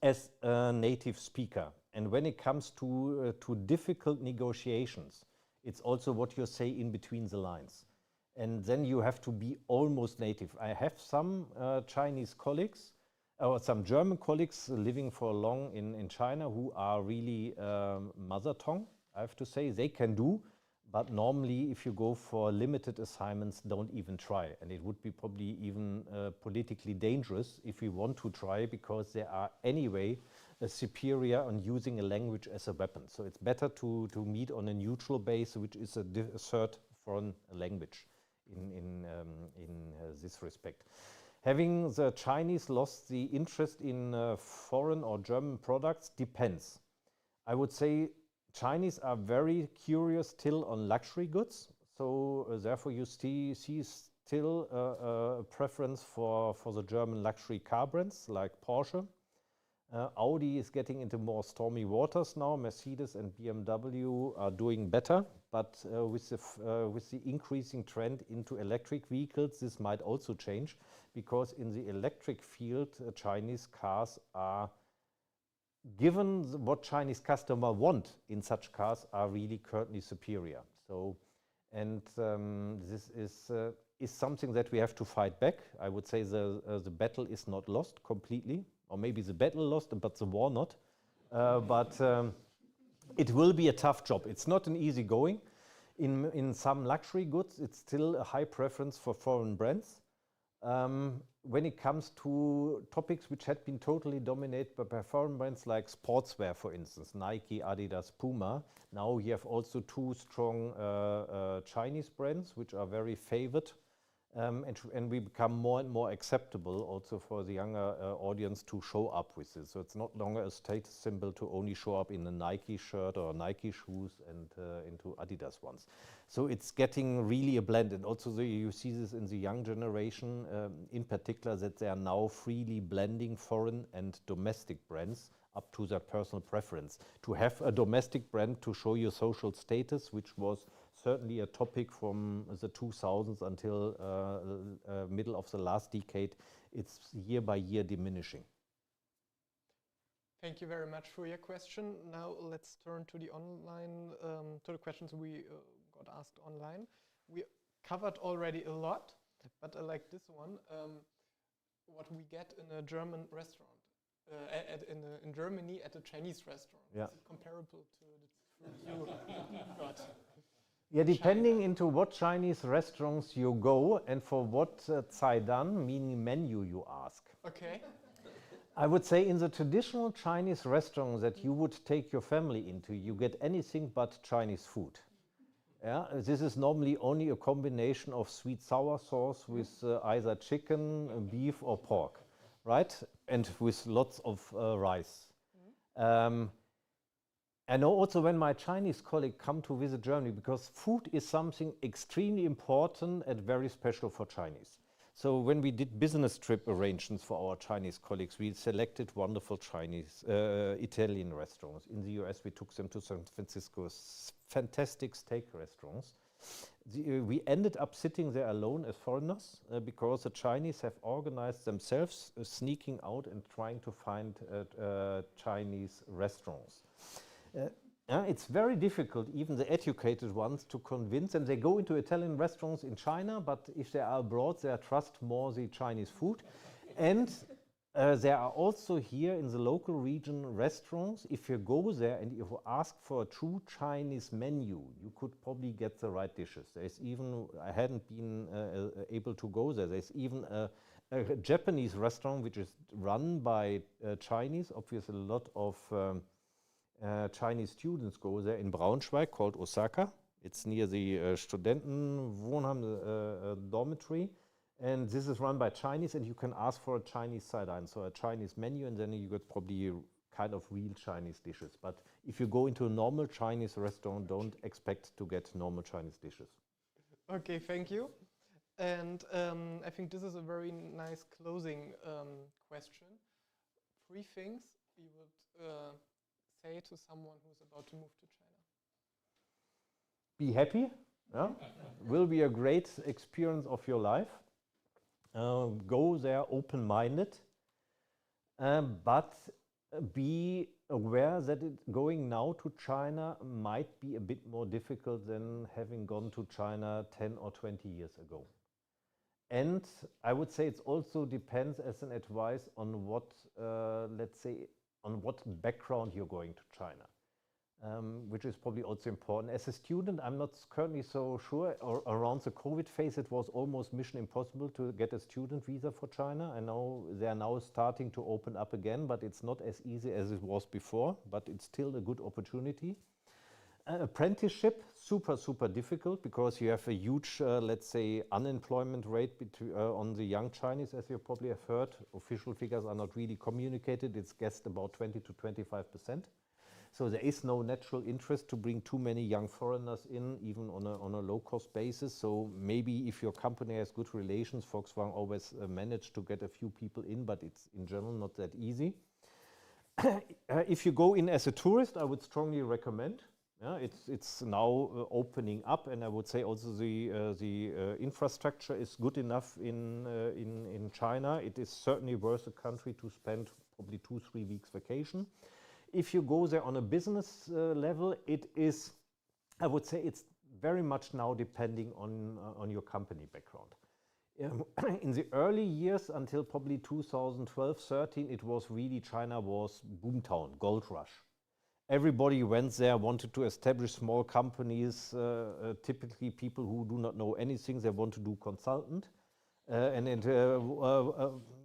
Speaker 3: as a native speaker. And when it comes to difficult negotiations, it's also what you say in between the lines. And then you have to be almost native. I have some Chinese colleagues, or some German colleagues living for long in China who are really mother tongue, I have to say. They can do, but normally if you go for limited assignments, don't even try. And it would be probably even politically dangerous if we want to try, because they are anyway superior on using a language as a weapon. So it's better to meet on a neutral base, which is a third foreign language in this respect. Having the Chinese lost the interest in foreign or German products depends. I would say Chinese are very curious still on luxury goods, so therefore you see still a preference for the German luxury car brands like Porsche. Audi is getting into more stormy waters now. Mercedes and BMW are doing better, but with the increasing trend into electric vehicles, this might also change, because in the electric field, Chinese cars are, given what Chinese customers want in such cars, are really currently superior. So, and this is something that we have to fight back. I would say the battle is not lost completely, or maybe the battle lost, but the war not. But it will be a tough job. It's not an easy going. In some luxury goods, it's still a high preference for foreign brands. When it comes to topics which had been totally dominated by foreign brands like sportswear, for instance, Nike, Adidas, Puma, now you have also two strong Chinese brands which are very favored, and we become more and more acceptable also for the younger audience to show up with this. So it's not longer a status symbol to only show up in a Nike shirt or Nike shoes and into Adidas ones. So it's getting really a blend, and also you see this in the young generation, in particular, that they are now freely blending foreign and domestic brands up to their personal preference. To have a domestic brand to show your social status, which was certainly a topic from the 2000s until middle of the last decade, it's year by year diminishing.
Speaker 2: Thank you very much for your question. Now let's turn to the online, to the questions we got asked online. We covered already a lot, but I like this one. What we get in a German restaurant, in Germany at a Chinese restaurant.
Speaker 3: Yeah.
Speaker 2: Is it comparable to the food you got?
Speaker 3: Yeah, depending into what Chinese restaurants you go and for what Zaidan, meaning menu, you ask.
Speaker 2: Okay.
Speaker 3: I would say in the traditional Chinese restaurant that you would take your family into, you get anything but Chinese food. Yeah, this is normally only a combination of sweet sour sauce with either chicken, beef or pork, right? And with lots of rice. I know also when my Chinese colleagues come to visit Germany, because food is something extremely important and very special for Chinese. So when we did business trip arrangements for our Chinese colleagues, we selected wonderful Chinese, Italian restaurants. In the US, we took them to San Francisco's fantastic steak restaurants. We ended up sitting there alone as foreigners because the Chinese have organized themselves, sneaking out and trying to find Chinese restaurants. It's very difficult, even the educated ones, to convince them. They go into Italian restaurants in China, but if they are abroad, they trust more the Chinese food. And there are also here in the local region restaurants. If you go there and if you ask for a true Chinese menu, you could probably get the right dishes. There's even, I hadn't been able to go there. There's even a Japanese restaurant which is run by Chinese. Obviously, a lot of Chinese students go there in Braunschweig, called Osaka. It's near the Studentenwohnheim dormitory. And this is run by Chinese, and you can ask for a Chinese sideline, so a Chinese menu, and then you get probably kind of real Chinese dishes. But if you go into a normal Chinese restaurant, don't expect to get normal Chinese dishes.
Speaker 2: Okay, thank you. And I think this is a very nice closing question. 3 things you would say to someone who's about to move to China?
Speaker 3: Be happy. Yeah? Will be a great experience of your life. Go there open-minded, but be aware that going now to China might be a bit more difficult than having gone to China 10 or 20 years ago. And I would say it also depends as an advice on what, let's say, on what background you're going to China, which is probably also important. As a student, I'm not currently so sure. Around the COVID phase, it was almost mission impossible to get a student visa for China. I know they are now starting to open up again, but it's not as easy as it was before, but it's still a good opportunity. Apprenticeship, super difficult because you have a huge, let's say, unemployment rate on the young Chinese, as you probably have heard. Official figures are not really communicated. It's guessed about 20 to 25%. So there is no natural interest to bring too many young foreigners in, even on a low-cost basis. So maybe if your company has good relations, Volkswagen always managed to get a few people in, but it's in general not that easy. If you go in as a tourist, I would strongly recommend. Yeah, it's now opening up, and I would say also the infrastructure is good enough in China. It is certainly worth a country to spend probably 2-3 weeks vacation. If you go there on a business level, it is, I would say, it's very much now depending on your company background. In the early years, until probably 2012-13, it was really, China was boomtown, gold rush. Everybody went there, wanted to establish small companies, typically people who do not know anything, they want to do consultant. And it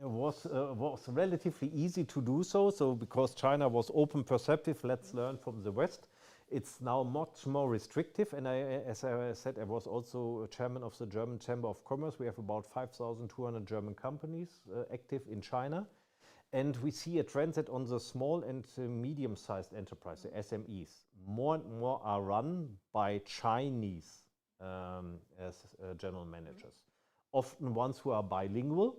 Speaker 3: was relatively easy to do so. So because China was open perceptive, let's learn from the West. It's now much more restrictive. And as I said, I was also chairman of the German Chamber of Commerce. We have about 5,200 German companies active in China. And we see a trend that on the small and medium-sized enterprise, the SMEs, more and more are run by Chinese as general managers. Often ones who are bilingual,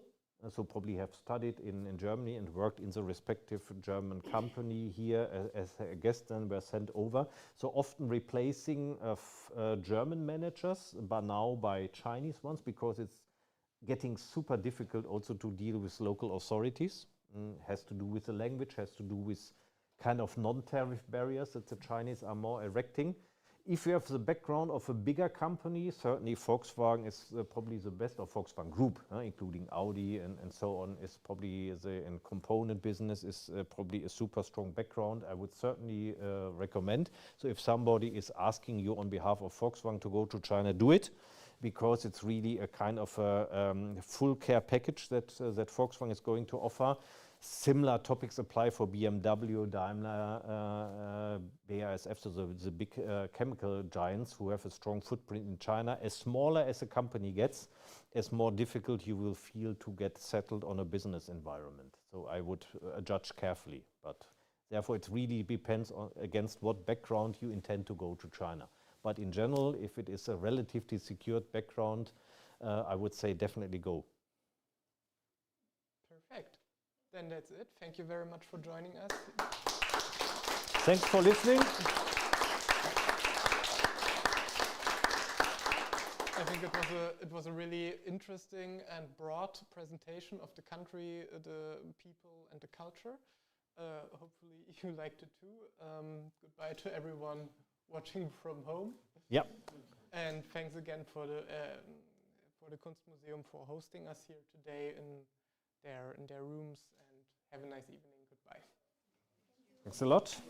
Speaker 3: so probably have studied in Germany and worked in the respective German company here as a guest and were sent over. So often replacing German managers, but now by Chinese ones, because it's getting super difficult also to deal with local authorities. Has to do with the language, has to do with kind of non-tariff barriers that the Chinese are more erecting. If you have the background of a bigger company, certainly Volkswagen is probably the best, or Volkswagen Group, including Audi and so on, is probably in component business is probably a super strong background. I would certainly recommend. So if somebody is asking you on behalf of Volkswagen to go to China, do it, because it's really a kind of a full care package that Volkswagen is going to offer. Similar topics apply for BMW, Daimler, BASF, so the big chemical giants who have a strong footprint in China. As smaller as a company gets, as more difficult you will feel to get settled on a business environment. So I would judge carefully, but therefore it really depends on against what background you intend to go to China. But in general, if it is a relatively secured background, I would say definitely go.
Speaker 2: Then that's it. Thank you very much for joining us.
Speaker 3: Thanks for listening.
Speaker 2: I think it was a really interesting and broad presentation of the country, the people, and the culture. Hopefully you liked it too. Goodbye to everyone watching from home.
Speaker 3: Yep.
Speaker 2: And thanks again for the Kunstmuseum for hosting us here today in their rooms. And have a nice evening. Goodbye.
Speaker 3: Thanks a lot.